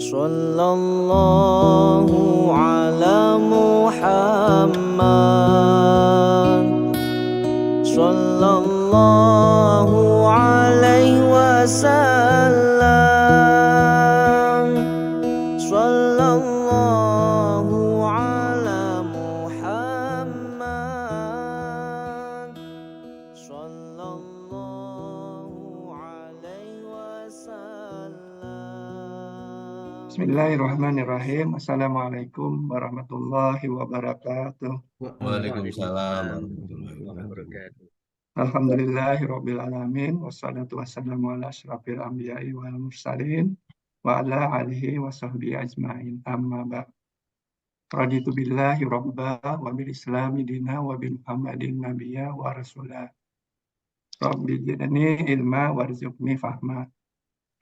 Sallallahu ala Muhammad, sallallahu alaihi wasallam, sallallahu ala Muhammad, sallallahu alaihi wasallam. Bismillahirrahmanirrahim. Assalamualaikum warahmatullahi wabarakatuh. Waalaikumsalam warahmatullahi wabarakatuh. Alhamdulillahirabbil alamin wassalatu wassalamu ala asyrafil anbiya'i wal mursalin wa ala alihi wa sahbihi ajmain. Amma ba'd. Raditu billahi rabba wa bil islami dina wa bi Muhammadin nabiyya wa rasulah. Rabbi zidni ilma warzuqni fahma.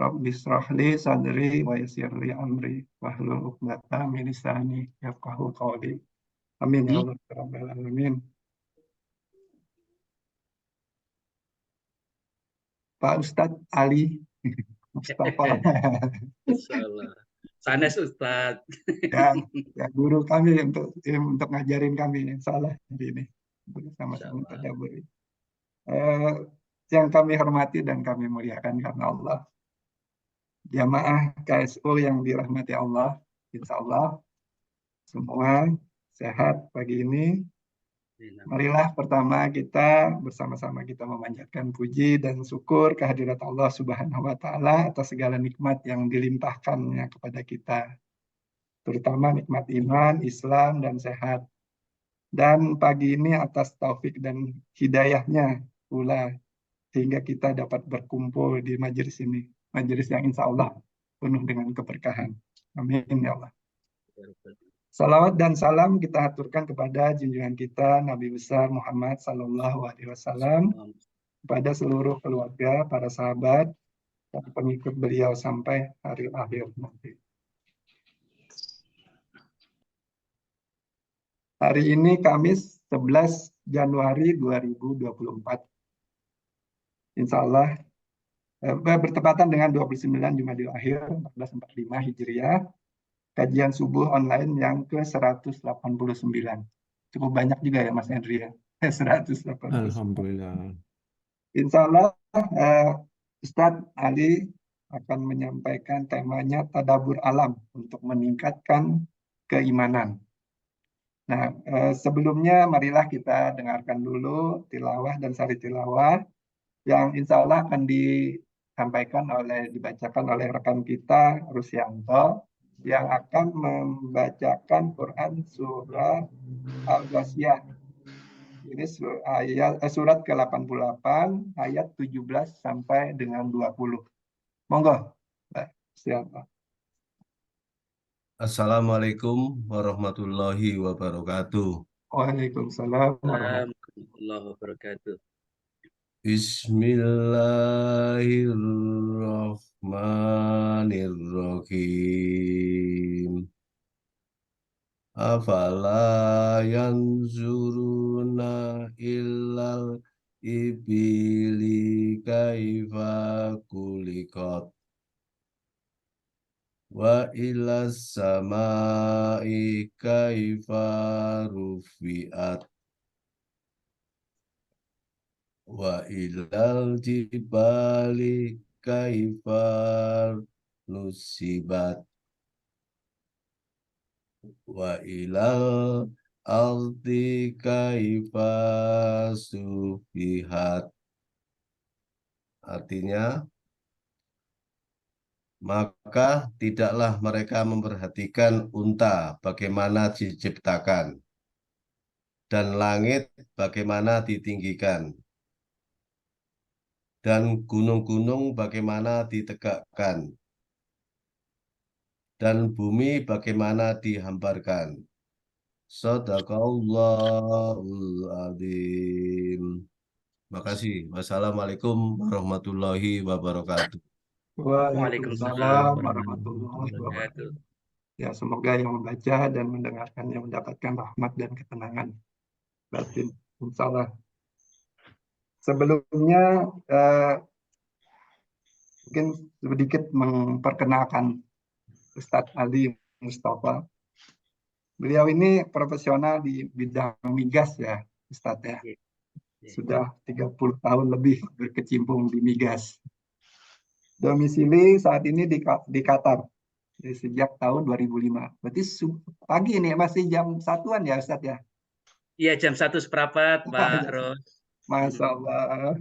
Rabbi israh li sadri wa yassir li amri wahlul 'uqdatam min lisani yafqahu qawli. Amin ya Allah rabbal alamin. Pak Ustadz Ali Mustafa Insyaallah. Sanes Ustadz. ya guru kami untuk ngajarin kami insyaallah hari ini bersama-sama tadabbur. Yang kami hormati dan kami muliakan karena Allah, jamaah KSU yang dirahmati Allah, insya Allah semua sehat pagi ini. Marilah pertama kita bersama-sama kita memanjatkan puji dan syukur kehadirat Allah Subhanahu wa Ta'ala atas segala nikmat yang dilimpahkannya kepada kita, terutama nikmat iman, Islam, dan sehat. Dan pagi ini atas taufik dan hidayahnya pula sehingga kita dapat berkumpul di majelis ini, majelis yang insya Allah penuh dengan keberkahan. Amin ya Allah. Salawat dan salam kita aturkan kepada junjungan kita Nabi besar Muhammad Sallallahu Alaihi Wasallam, kepada seluruh keluarga, para sahabat, dan pengikut beliau sampai hari akhir nanti. Hari ini Kamis 11 Januari 2024. Insya Allah bertepatan dengan 29 Jumadil Akhir 1445 Hijriah. Kajian subuh online yang ke-189. Cukup banyak juga ya Mas Hendri ya. 189. Alhamdulillah. Insya Allah Ustadz Ali akan menyampaikan temanya tadabbur alam untuk meningkatkan keimanan. Nah, sebelumnya marilah kita dengarkan dulu tilawah dan sari tilawah yang insya Allah akan dibacakan oleh rekan kita Rusyanto, yang akan membacakan Quran surah Al-Ghasyiyah. Ini surat ke-88 ayat 17 sampai dengan 20. Monggo, Mbak Rusyanto. Assalamualaikum warahmatullahi wabarakatuh. Waalaikumsalam warahmatullahi wabarakatuh. Bismillahirrahmanirrahim. Afala yanzuruna illal ibili kaifa kulikat wa ilas samai kaifa rufiat wa ilal jibali kaifa nusibat wa ilal ardi kaifa sufihat. Artinya, maka tidaklah mereka memperhatikan unta bagaimana diciptakan dan langit bagaimana ditinggikan dan gunung-gunung bagaimana ditegakkan dan bumi bagaimana dihamparkan. Shadaqallahul adzim. Makasih. Wassalamualaikum warahmatullahi wabarakatuh. Waalaikumsalam warahmatullahi wabarakatuh. Ya, semoga yang membaca dan mendengarkannya mendapatkan rahmat dan ketenangan batin, insya Allah. Sebelumnya mungkin sedikit memperkenalkan Ustadz Ali Mustafa. Beliau ini profesional di bidang migas ya, Ustadz ya. Iya, iya. Sudah 30 tahun lebih berkecimpung di migas. Domisili saat ini di Qatar sejak tahun 2005. Berarti pagi ini masih jam satuan ya Ustadz ya? Iya, jam 1:15, Pak Ros. Masya Allah.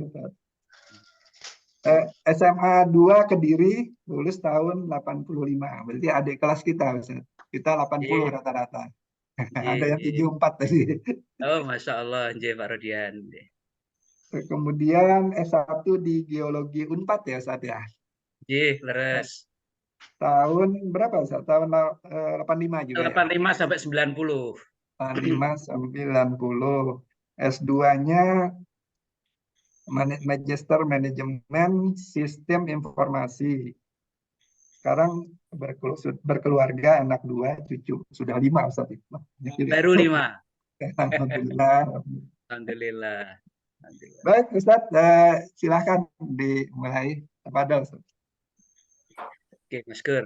SMA 2 Kediri, lulus tahun 85. Berarti adik kelas kita, Ustaz. Kita 80 Iya, rata-rata. iya, Ada yang iya. 74 tadi. Oh, Masya Allah, nggih, Pak Rodian. Kemudian S1 di Geologi Unpad ya, Ustaz ya. Nggih, leres. Tahun berapa, Ustaz? Tahun 85 juga ya? 85 sampai 90. 85 90. S2-nya Magister Manajemen Sistem Informasi. Sekarang berkeluarga, anak 2, cucu sudah 5 Ustaz. Baru 5. Alhamdulillah. Alhamdulillah. Alhamdulillah. Baik Ustaz, silakan dimulai. Tafadhol Ustaz. Oke, Mas Gur.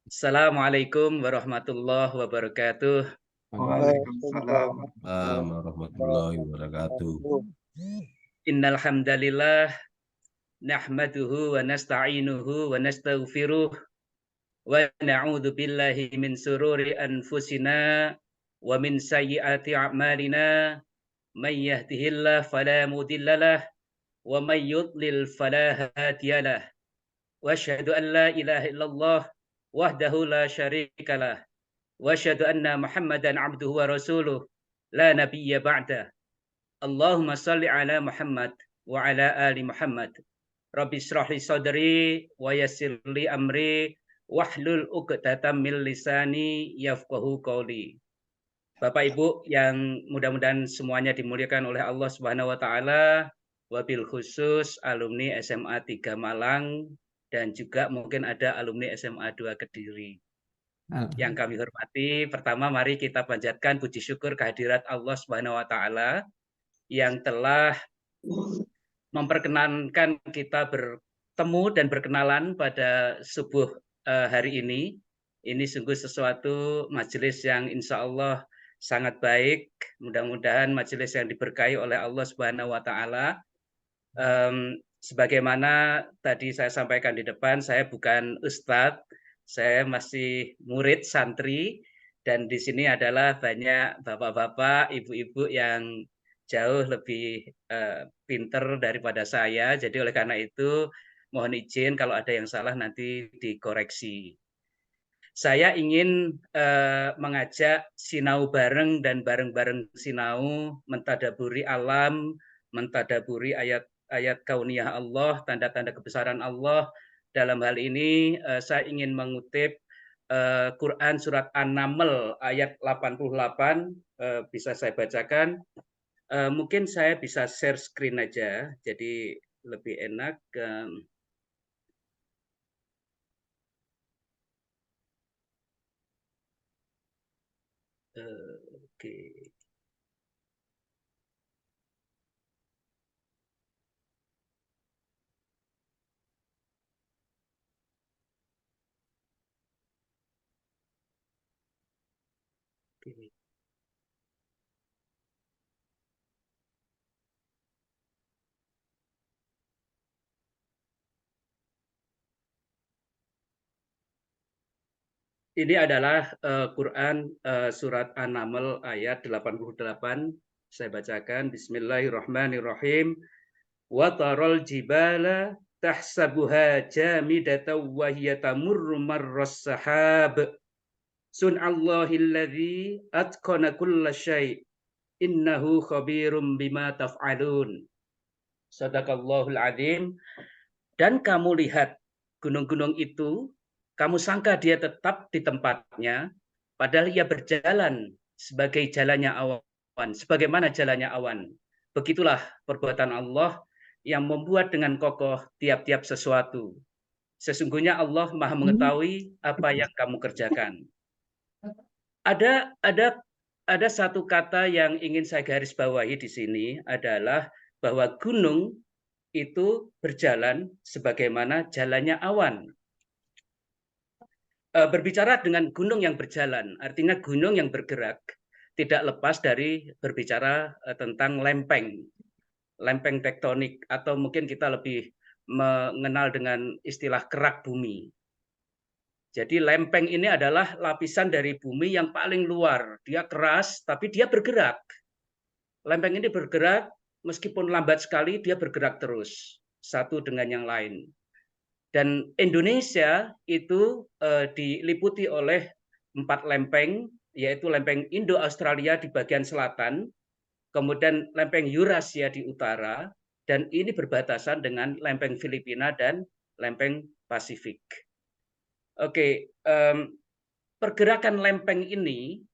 Assalamualaikum warahmatullahi wabarakatuh. Waalaikumsalam. Warahmatullahi wabarakatuh. Innal hamdalillah nahmaduhu wa nasta'inuhu wa nastaghfiruh wa na'udzu billahi min sururi anfusina wa min sayyiati a'malina may yahdihillahu fala mudhillalah wa may yudlil fala hadiyalah wa asyhadu an la ilaha illallah wahdahu la syarikalah wa asyhadu anna Muhammadan abduhu wa rasuluh la nabiyya ba'da. Allahumma shalli ala Muhammad wa ala ali Muhammad. Rabbi shrah li sadri wa yassir li amri wahlul 'uqdatam min lisani yafqahu qawli. Bapak Ibu yang mudah-mudahan semuanya dimuliakan oleh Allah Subhanahu wa taala, wabil khusus alumni SMA 3 Malang dan juga mungkin ada alumni SMA 2 Kediri. Yang kami hormati, pertama mari kita panjatkan puji syukur kehadirat Allah Subhanahu wa taala yang telah memperkenankan kita bertemu dan berkenalan pada subuh hari ini. Ini sungguh sesuatu majelis yang insya Allah sangat baik. Mudah-mudahan majelis yang diberkahi oleh Allah Subhanahu wa taala. Sebagaimana tadi saya sampaikan di depan, saya bukan ustadz, saya masih murid santri, dan di sini adalah banyak bapak-bapak, ibu-ibu yang jauh lebih pinter daripada saya. Jadi oleh karena itu mohon izin kalau ada yang salah nanti dikoreksi. Saya ingin mengajak sinau bareng dan bareng-bareng sinau mentadaburi alam, mentadaburi ayat-ayat kauniyah Allah, tanda-tanda kebesaran Allah. Dalam hal ini saya ingin mengutip Quran surat An-Naml ayat 88, bisa saya bacakan. Mungkin saya bisa share screen aja, jadi lebih enak. Oke. Oke. Ini adalah Quran surat An-Naml ayat 88. Saya bacakan. Bismillahirrahmanirrahim. Wa taral jibala tahsabuha jamidatan wa hiya tamurru marras sahab. Sun'allahilladzi atqana kulla syai'. Innahu khabirum bima taf'alun. Sadaqallahul adzim. Dan kamu lihat gunung-gunung itu, kamu sangka dia tetap di tempatnya, padahal ia berjalan sebagai jalannya awan, sebagaimana jalannya awan. Begitulah perbuatan Allah yang membuat dengan kokoh tiap-tiap sesuatu. Sesungguhnya Allah Maha mengetahui apa yang kamu kerjakan. Ada satu kata yang ingin saya garis bawahi di sini adalah bahwa gunung itu berjalan sebagaimana jalannya awan. Berbicara dengan gunung yang berjalan, artinya gunung yang bergerak, tidak lepas dari berbicara tentang lempeng tektonik, atau mungkin kita lebih mengenal dengan istilah kerak bumi. Jadi lempeng ini adalah lapisan dari bumi yang paling luar. Dia keras, tapi dia bergerak. Lempeng ini bergerak, meskipun lambat sekali, dia bergerak terus, satu dengan yang lain. Dan Indonesia itu diliputi oleh 4 lempeng, yaitu lempeng Indo-Australia di bagian selatan, kemudian lempeng Eurasia di utara, dan ini berbatasan dengan lempeng Filipina dan lempeng Pasifik. Oke, pergerakan lempeng ini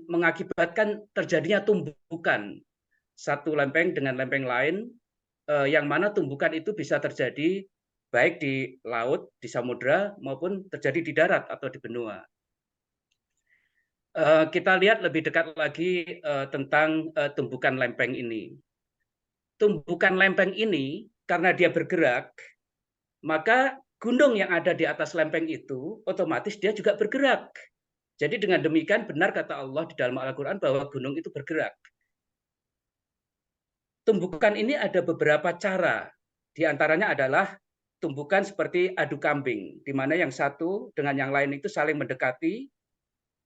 mengakibatkan terjadinya tumbukan satu lempeng dengan lempeng lain, yang mana tumbukan itu bisa terjadi baik di laut, di samudra, maupun terjadi di darat atau di benua. Kita lihat lebih dekat lagi tentang tumbukan lempeng ini. Tumbukan lempeng ini, karena dia bergerak, maka gunung yang ada di atas lempeng itu, otomatis dia juga bergerak. Jadi dengan demikian benar kata Allah di dalam Al-Quran bahwa gunung itu bergerak. Tumbukan ini ada beberapa cara. Di antaranya adalah tumbukan seperti adu kambing, di mana yang satu dengan yang lain itu saling mendekati,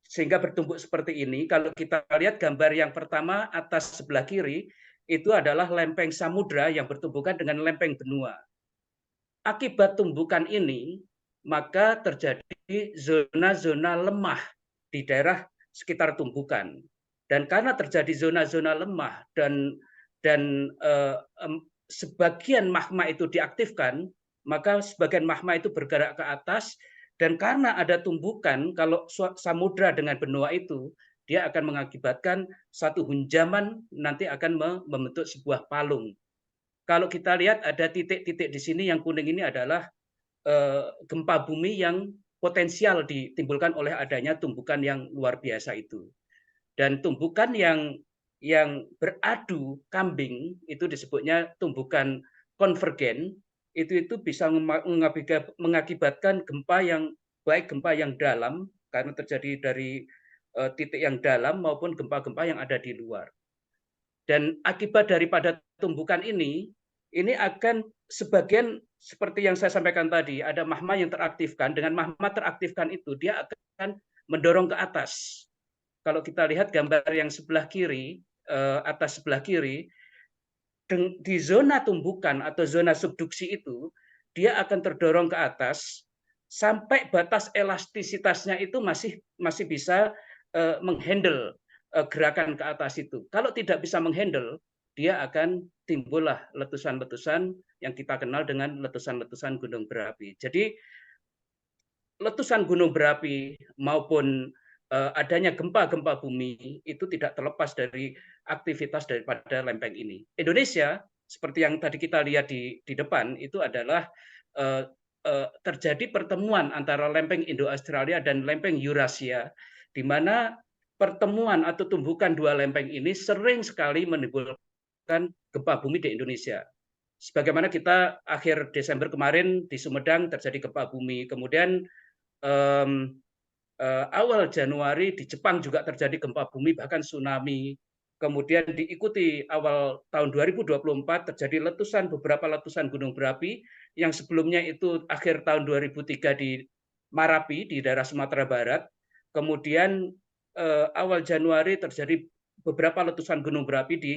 sehingga bertumbuk seperti ini. Kalau kita lihat gambar yang pertama atas sebelah kiri, itu adalah lempeng samudra yang bertumbukan dengan lempeng benua. Akibat tumbukan ini, maka terjadi zona-zona lemah di daerah sekitar tumbukan. Dan karena terjadi zona-zona lemah dan sebagian magma itu diaktifkan, maka sebagian magma itu bergerak ke atas, dan karena ada tumbukan, kalau samudra dengan benua itu, dia akan mengakibatkan satu hunjaman, nanti akan membentuk sebuah palung. Kalau kita lihat ada titik-titik di sini yang kuning ini adalah gempa bumi yang potensial ditimbulkan oleh adanya tumbukan yang luar biasa itu. Dan tumbukan yang beradu kambing itu disebutnya tumbukan konvergen, itu bisa mengakibatkan gempa yang baik gempa yang dalam karena terjadi dari titik yang dalam maupun gempa-gempa yang ada di luar. Dan akibat daripada tumbukan ini akan sebagian seperti yang saya sampaikan tadi, ada magma yang teraktifkan. Dengan magma teraktifkan itu dia akan mendorong ke atas. Kalau kita lihat gambar yang sebelah kiri, atas sebelah kiri, di zona tumbukan atau zona subduksi itu, dia akan terdorong ke atas sampai batas elastisitasnya itu masih bisa menghandle gerakan ke atas itu. Kalau tidak bisa menghandle, dia akan timbullah letusan-letusan yang kita kenal dengan letusan-letusan gunung berapi. Jadi letusan gunung berapi maupun adanya gempa-gempa bumi itu tidak terlepas dari aktivitas daripada lempeng ini. Indonesia, seperti yang tadi kita lihat di depan, itu adalah terjadi pertemuan antara lempeng Indo-Australia dan lempeng Eurasia, di mana pertemuan atau tumbukan dua lempeng ini sering sekali menimbulkan gempa bumi di Indonesia. Sebagaimana kita akhir Desember kemarin di Sumedang terjadi gempa bumi, kemudian awal Januari di Jepang juga terjadi gempa bumi, bahkan tsunami. Kemudian diikuti awal tahun 2024 terjadi beberapa letusan gunung berapi, yang sebelumnya itu akhir tahun 2003 di Marapi di daerah Sumatera Barat. Kemudian awal Januari terjadi beberapa letusan gunung berapi di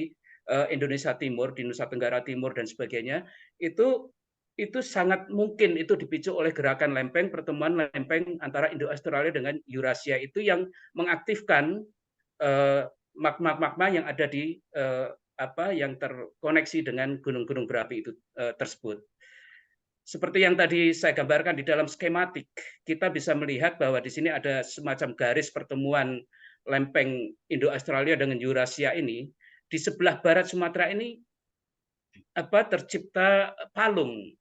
Indonesia Timur, di Nusa Tenggara Timur dan sebagainya. Itu sangat mungkin itu dipicu oleh gerakan lempeng, pertemuan lempeng antara Indo-Australia dengan Eurasia itu yang mengaktifkan magma-magma yang ada di yang terkoneksi dengan gunung-gunung berapi itu tersebut. Seperti yang tadi saya gambarkan di dalam skematik, kita bisa melihat bahwa di sini ada semacam garis pertemuan lempeng Indo-Australia dengan Eurasia ini. Di sebelah barat Sumatera ini tercipta palung.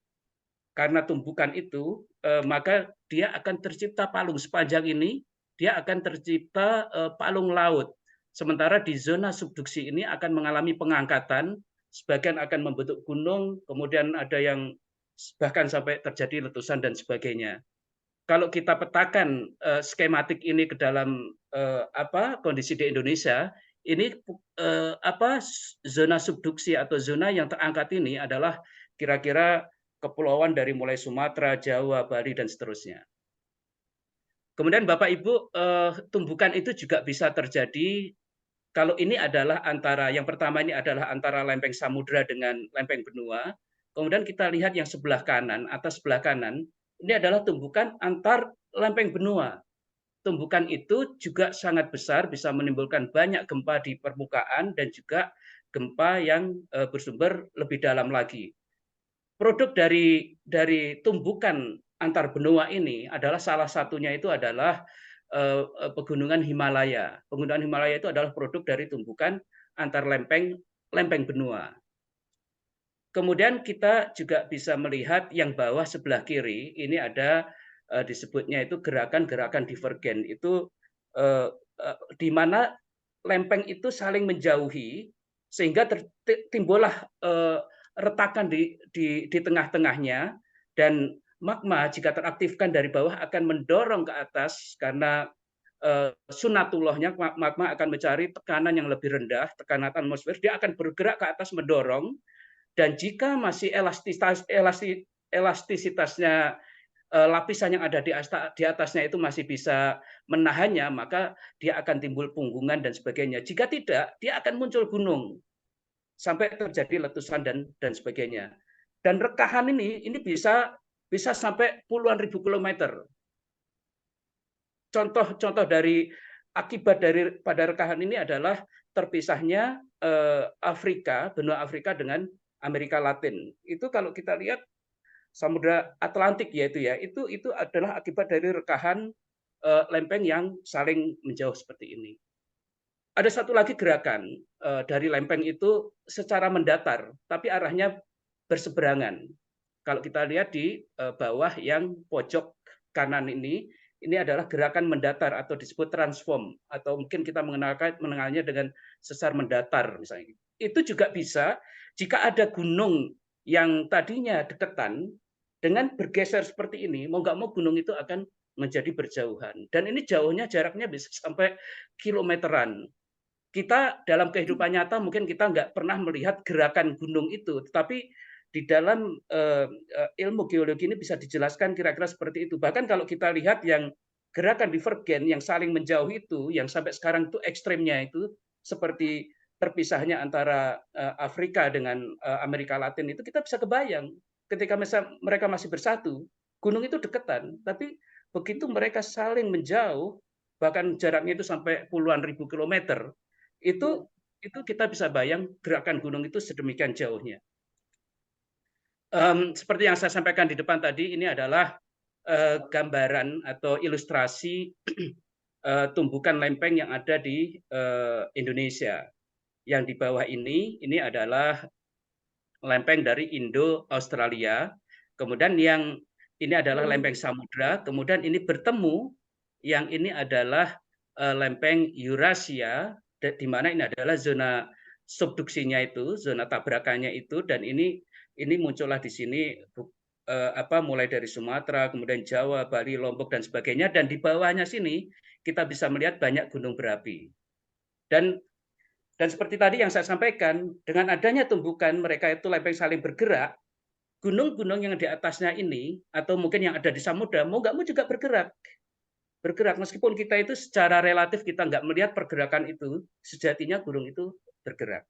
Karena tumbukan itu, maka dia akan tercipta palung sepanjang ini, dia akan tercipta palung laut. Sementara di zona subduksi ini akan mengalami pengangkatan, sebagian akan membentuk gunung, kemudian ada yang bahkan sampai terjadi letusan dan sebagainya. kalau kita petakan skematik ini ke dalam kondisi di Indonesia, ini zona subduksi atau zona yang terangkat ini adalah kira-kira kepulauan dari mulai Sumatera, Jawa, Bali dan seterusnya. Kemudian Bapak Ibu, tumbukan itu juga bisa terjadi kalau ini adalah yang pertama ini adalah antara lempeng samudra dengan lempeng benua. Kemudian kita lihat yang sebelah kanan, atas sebelah kanan, ini adalah tumbukan antar lempeng benua. Tumbukan itu juga sangat besar, bisa menimbulkan banyak gempa di permukaan dan juga gempa yang bersumber lebih dalam lagi. Produk dari tumbukan antar benua ini adalah salah satunya itu adalah pegunungan Himalaya. Pegunungan Himalaya itu adalah produk dari tumbukan antar lempeng benua. Kemudian kita juga bisa melihat yang bawah sebelah kiri, ini ada disebutnya itu gerakan-gerakan divergen. Itu di mana lempeng itu saling menjauhi sehingga timbullah retakan di tengah-tengahnya, dan magma jika teraktifkan dari bawah akan mendorong ke atas karena sunatullahnya magma akan mencari tekanan yang lebih rendah, tekanan atmosfer, dia akan bergerak ke atas mendorong, dan jika masih elastisitasnya lapisan yang ada di atasnya itu masih bisa menahannya, maka dia akan timbul punggungan dan sebagainya. Jika tidak, dia akan muncul gunung sampai terjadi letusan dan sebagainya. Dan rekahan ini bisa sampai puluhan ribu kilometer. Contoh dari akibat pada rekahan ini adalah terpisahnya benua Afrika dengan Amerika Latin. Itu kalau kita lihat Samudra Atlantik itu adalah akibat dari rekahan lempeng yang saling menjauh seperti ini. Ada satu lagi gerakan dari lempeng itu secara mendatar, tapi arahnya berseberangan. Kalau kita lihat di bawah yang pojok kanan ini adalah gerakan mendatar atau disebut transform, atau mungkin kita mengenalnya dengan sesar mendatar misalnya. Itu juga bisa jika ada gunung yang tadinya deketan, dengan bergeser seperti ini, mau nggak mau gunung itu akan menjadi berjauhan. Dan ini jauhnya, jaraknya bisa sampai kilometeran. Kita dalam kehidupan nyata mungkin kita nggak pernah melihat gerakan gunung itu, tetapi di dalam ilmu geologi ini bisa dijelaskan kira-kira seperti itu. Bahkan kalau kita lihat yang gerakan divergen yang saling menjauh itu, yang sampai sekarang itu ekstrimnya itu seperti terpisahnya antara Afrika dengan Amerika Latin, itu kita bisa kebayang ketika mereka masih bersatu, gunung itu deketan, tapi begitu mereka saling menjauh, bahkan jaraknya itu sampai puluhan ribu kilometer, itu kita bisa bayang gerakan gunung itu sedemikian jauhnya. Seperti yang saya sampaikan di depan tadi, ini adalah gambaran atau ilustrasi tumbukan lempeng yang ada di Indonesia. Yang di bawah ini adalah lempeng dari Indo-Australia, kemudian yang ini adalah lempeng samudra, kemudian ini bertemu, yang ini adalah lempeng Eurasia, di mana ini adalah zona subduksinya itu, zona tabrakannya itu, dan ini muncullah di sini mulai dari Sumatera, kemudian Jawa, Bali, Lombok dan sebagainya, dan di bawahnya sini kita bisa melihat banyak gunung berapi. Dan seperti tadi yang saya sampaikan, dengan adanya tumbukan mereka itu lempeng saling bergerak, gunung-gunung yang di atasnya ini, atau mungkin yang ada di samudra, mau nggak mau juga bergerak. Meskipun kita itu secara relatif kita nggak melihat pergerakan itu, sejatinya gunung itu bergerak.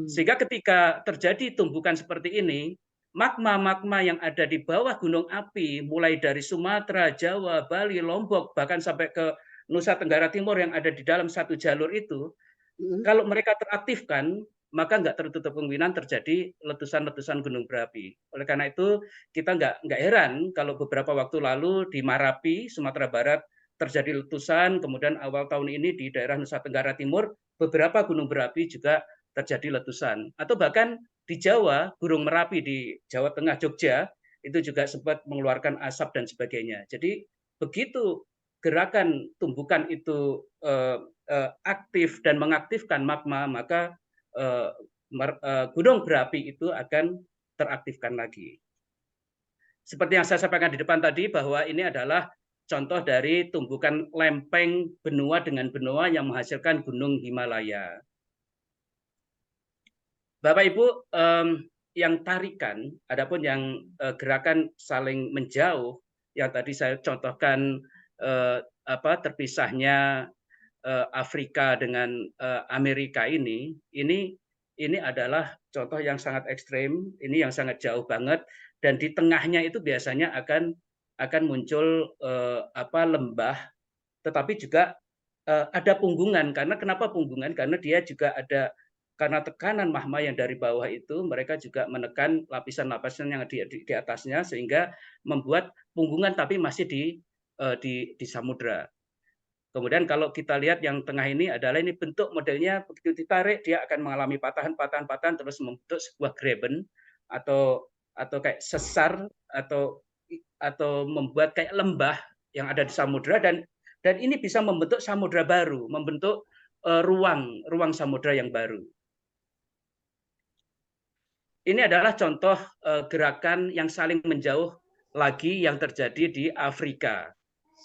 Sehingga ketika terjadi tumbukan seperti ini, magma-magma yang ada di bawah gunung api, mulai dari Sumatera, Jawa, Bali, Lombok, bahkan sampai ke Nusa Tenggara Timur yang ada di dalam satu jalur itu, kalau mereka teraktifkan, maka nggak tertutup kemungkinan terjadi letusan-letusan gunung berapi. Oleh karena itu, kita nggak heran kalau beberapa waktu lalu di Marapi, Sumatera Barat, terjadi letusan, kemudian awal tahun ini di daerah Nusa Tenggara Timur, beberapa gunung berapi juga terjadi letusan. Atau bahkan di Jawa, Gunung Merapi di Jawa Tengah, Jogja, itu juga sempat mengeluarkan asap dan sebagainya. Jadi begitu gerakan tumbukan itu aktif dan mengaktifkan magma, maka gunung berapi itu akan teraktifkan lagi. seperti yang saya sampaikan di depan tadi, bahwa ini adalah contoh dari tumbukan lempeng benua dengan benua yang menghasilkan gunung Himalaya. Bapak Ibu, yang tarikan, adapun yang gerakan saling menjauh, yang tadi saya contohkan terpisahnya Afrika dengan Amerika ini adalah contoh yang sangat ekstrem, ini yang sangat jauh banget, dan di tengahnya itu biasanya akan muncul lembah, tetapi juga ada punggungan. Kenapa punggungan? Karena dia juga ada, karena tekanan magma yang dari bawah itu, mereka juga menekan lapisan-lapisan yang di atasnya, sehingga membuat punggungan tapi masih di samudra. Kemudian kalau kita lihat yang tengah ini adalah ini bentuk modelnya, begitu ditarik dia akan mengalami patahan terus membentuk sebuah graben atau kayak sesar atau membuat kayak lembah yang ada di samudra, dan ini bisa membentuk samudra baru, membentuk ruang samudra yang baru. Ini adalah contoh gerakan yang saling menjauh lagi yang terjadi di Afrika.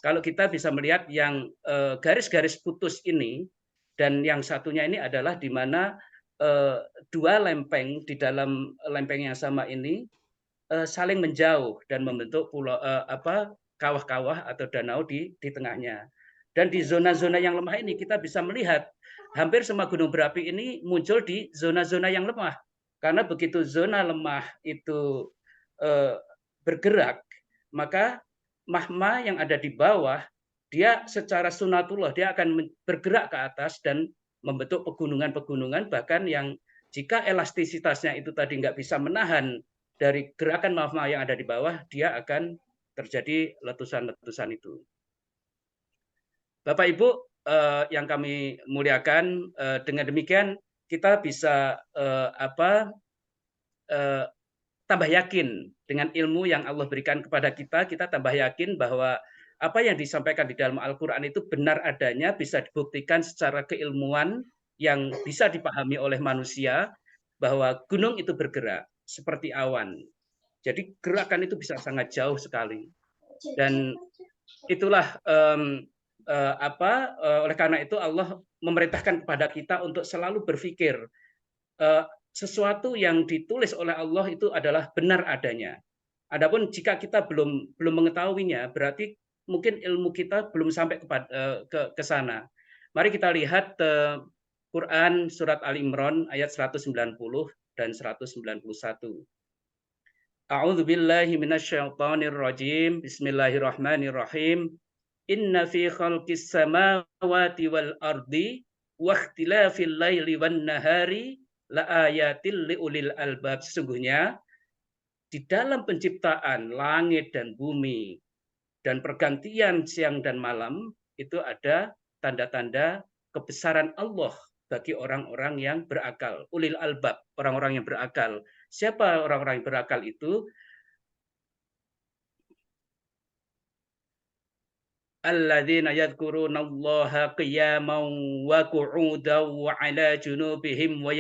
Kalau kita bisa melihat yang garis-garis putus ini, dan yang satunya ini adalah di mana dua lempeng di dalam lempeng yang sama ini saling menjauh dan membentuk pulau kawah-kawah atau danau di tengahnya. Dan di zona-zona yang lemah ini kita bisa melihat hampir semua gunung berapi ini muncul di zona-zona yang lemah. Karena begitu zona lemah itu bergerak, maka magma yang ada di bawah, dia secara sunatullah dia akan bergerak ke atas dan membentuk pegunungan-pegunungan, bahkan yang jika elastisitasnya itu tadi nggak bisa menahan dari gerakan magma yang ada di bawah, dia akan terjadi letusan-letusan itu. Bapak Ibu yang kami muliakan, dengan demikian kita bisa tambah yakin dengan ilmu yang Allah berikan kepada kita, kita tambah yakin bahwa apa yang disampaikan di dalam Al-Quran itu benar adanya, bisa dibuktikan secara keilmuan yang bisa dipahami oleh manusia, bahwa gunung itu bergerak seperti awan. Jadi gerakan itu bisa sangat jauh sekali. Dan itulah oleh karena itu Allah memerintahkan kepada kita untuk selalu berpikir sesuatu yang ditulis oleh Allah itu adalah benar adanya. Adapun jika kita belum mengetahuinya, berarti mungkin ilmu kita belum sampai ke sana. Mari kita lihat Quran surat Ali Imran ayat 190 dan 191. A'udzu billahi minasyaitonir rajim. Bismillahirrahmanirrahim. Inna fi khalqis samawati wal ardi wa ikhtilafil laili wan nahari la ayatil liulil albab. Sesungguhnya di dalam penciptaan langit dan bumi dan pergantian siang dan malam itu ada tanda-tanda kebesaran Allah bagi orang-orang yang berakal, ulil albab, orang-orang yang berakal. Siapa orang-orang yang berakal itu? Alladzina yadhkurunallaha qiyaman wa qu'udan wa 'ala junubihim wa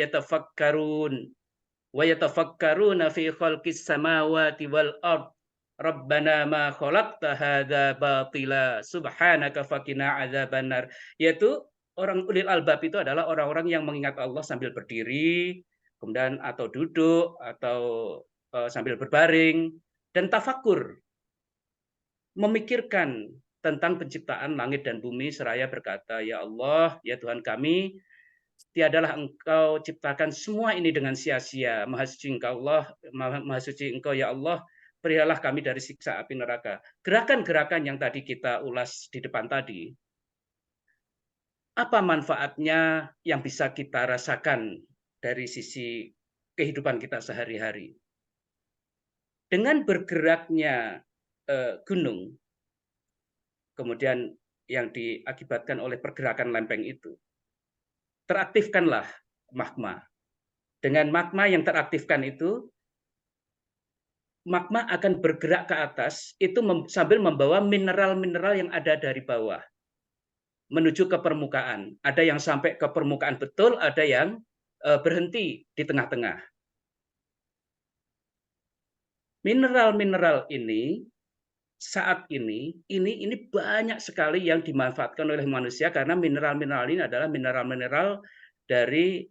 yatafakkaruna fi khalqis samawati wal ard. Rabbana ma khalaqta hadza batila subhanaka faqina adzabannar. Yaitu orang ulil albab itu adalah orang-orang yang mengingat Allah sambil berdiri, kemudian atau duduk atau sambil berbaring, dan tafakur, memikirkan tentang penciptaan langit dan bumi seraya berkata, ya Allah, ya Tuhan kami, tiadalah Engkau ciptakan semua ini dengan sia-sia. Maha suci Engkau Allah, Maha suci Engkau ya Allah, berilah kami dari siksa api neraka. Gerakan-gerakan yang tadi kita ulas di depan tadi, apa manfaatnya yang bisa kita rasakan dari sisi kehidupan kita sehari-hari? Dengan bergeraknya gunung, kemudian yang diakibatkan oleh pergerakan lempeng itu, teraktifkanlah magma. Dengan magma yang teraktifkan itu, magma akan bergerak ke atas, itu sambil membawa mineral-mineral yang ada dari bawah menuju ke permukaan. Ada yang sampai ke permukaan betul, ada yang berhenti di tengah-tengah. mineral-mineral ini saat ini banyak sekali yang dimanfaatkan oleh manusia karena mineral-mineral ini adalah mineral-mineral dari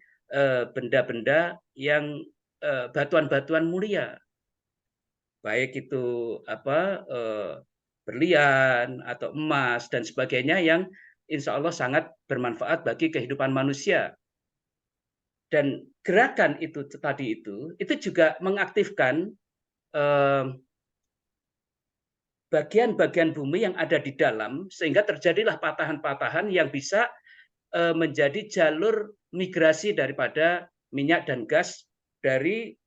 benda-benda yang batuan-batuan mulia, baik itu berlian atau emas dan sebagainya yang insya Allah sangat bermanfaat bagi kehidupan manusia. Dan gerakan itu tadi itu juga mengaktifkan bagian-bagian bumi yang ada di dalam sehingga terjadilah patahan-patahan yang bisa menjadi jalur migrasi daripada minyak dan gas dari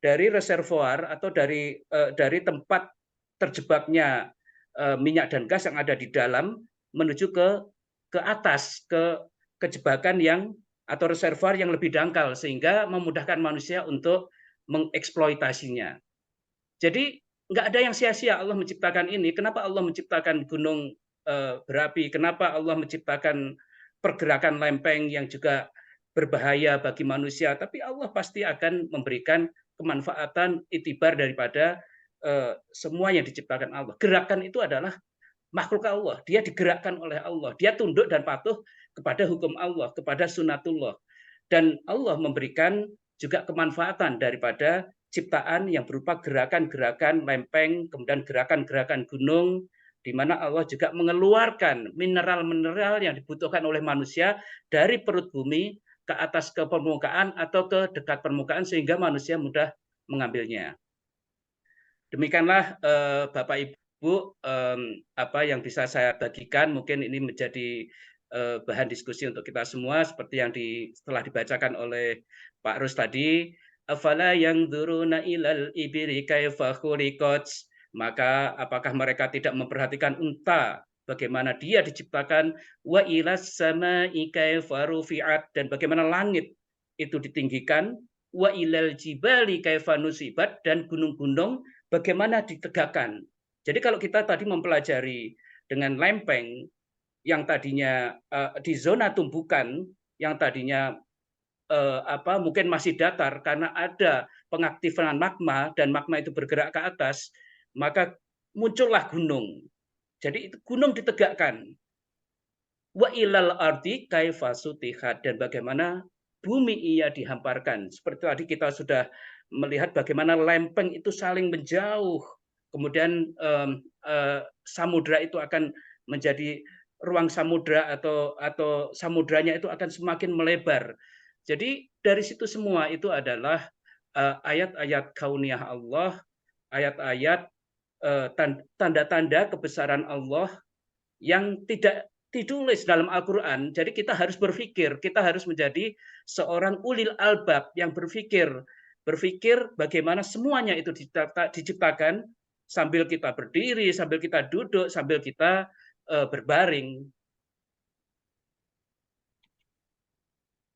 reservoir atau dari tempat terjebaknya minyak dan gas yang ada di dalam menuju ke atas ke jebakan yang atau reservoir yang lebih dangkal sehingga memudahkan manusia untuk mengeksploitasinya. Jadi nggak ada yang sia-sia Allah menciptakan ini. Kenapa Allah menciptakan gunung berapi? Kenapa Allah menciptakan pergerakan lempeng yang juga berbahaya bagi manusia? Tapi Allah pasti akan memberikan kemanfaatan itibar daripada semua yang diciptakan Allah. Gerakan itu adalah makhluk Allah. Dia digerakkan oleh Allah. Dia tunduk dan patuh kepada hukum Allah, kepada sunatullah. Dan Allah memberikan juga kemanfaatan daripada ciptaan yang berupa gerakan-gerakan lempeng, kemudian gerakan-gerakan gunung, di mana Allah juga mengeluarkan mineral-mineral yang dibutuhkan oleh manusia dari perut bumi ke atas ke permukaan atau ke dekat permukaan sehingga manusia mudah mengambilnya. Demikianlah Bapak Ibu apa yang bisa saya bagikan, mungkin ini menjadi bahan diskusi untuk kita semua seperti yang telah dibacakan oleh Pak Rus tadi. Afala yanzuruna ilal ibili kaifa khuliqat, maka apakah mereka tidak memperhatikan unta bagaimana dia diciptakan, wa ilas samai kaifa rufi'at, dan bagaimana langit itu ditinggikan, wa ilal jibali kaifa nusibat, dan gunung-gunung bagaimana ditegakkan. Jadi kalau kita tadi mempelajari dengan lempeng yang tadinya di zona tumbukan, yang tadinya mungkin masih datar karena ada pengaktifan magma dan magma itu bergerak ke atas, maka muncullah gunung. Jadi itu gunung ditegakkan. Wa ilal ardi kaifa sutihat, dan bagaimana bumi ia dihamparkan. Seperti tadi kita sudah melihat bagaimana lempeng itu saling menjauh. Kemudian samudra itu akan menjadi ruang samudra atau samudranya itu akan semakin melebar. Jadi dari situ semua itu adalah ayat-ayat kauniyah Allah, ayat-ayat tanda-tanda kebesaran Allah yang tidak ditulis dalam Al-Quran. Jadi kita harus berpikir, kita harus menjadi seorang ulil albab yang berpikir bagaimana semuanya itu diciptakan sambil kita berdiri, sambil kita duduk, sambil kita berbaring.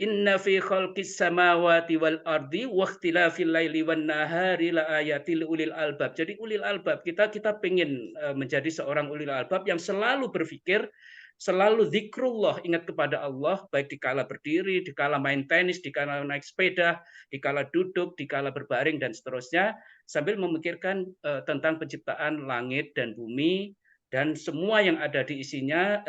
Inna fi khalqis samawati wal ardi wa ikhtilafil laili wan nahari la ayatil ulil albab. Jadi ulil albab, kita pengen menjadi seorang ulil albab yang selalu berpikir, selalu zikrullah, ingat kepada Allah, baik dikala berdiri, dikala main tenis, dikala naik sepeda, dikala duduk, dikala berbaring dan seterusnya, sambil memikirkan tentang penciptaan langit dan bumi dan semua yang ada di isinya,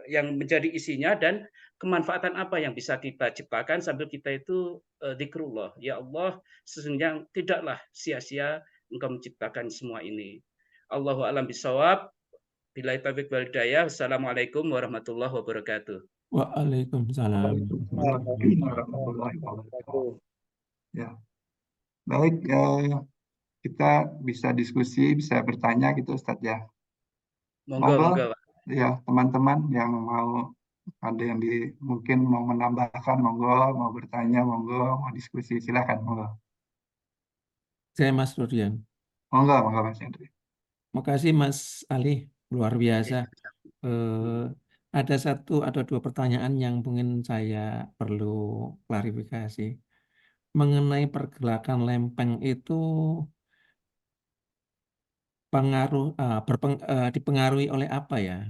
yang menjadi isinya, dan kemanfaatan apa yang bisa kita ciptakan sambil kita itu zikrullah. Ya Allah, sesungguhnya tidaklah sia-sia Engkau menciptakan semua ini. Allahu a'lam bishawab. Billahi taufiq wal hidayah. Assalamualaikum warahmatullahi wabarakatuh. Waalaikumsalam. Warahmatullahi wabarakatuh. Ya, baik, kita bisa diskusi, bisa bertanya gitu Ustadz ya. Monggo. Ya, teman-teman yang mau, ada yang mungkin mau menambahkan, monggo, mau bertanya, monggo, mau diskusi, silakan, monggo. Saya Mas Rodian. Monggo Mas Hendri. Makasih Mas Ali, luar biasa. Ada satu atau dua pertanyaan yang mungkin saya perlu klarifikasi. Mengenai pergerakan lempeng itu dipengaruhi oleh apa ya?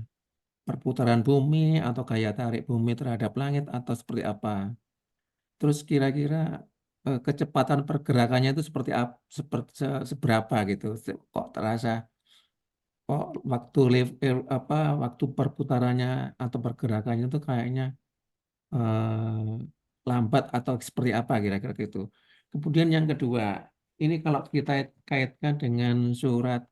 Perputaran bumi atau gaya tarik bumi terhadap langit atau seperti apa? Terus kira-kira kecepatan pergerakannya itu seberapa gitu. Kok terasa kok waktu perputarannya atau pergerakannya itu kayaknya eh, lambat atau seperti apa kira-kira gitu. Kemudian yang kedua, ini kalau kita kaitkan dengan surat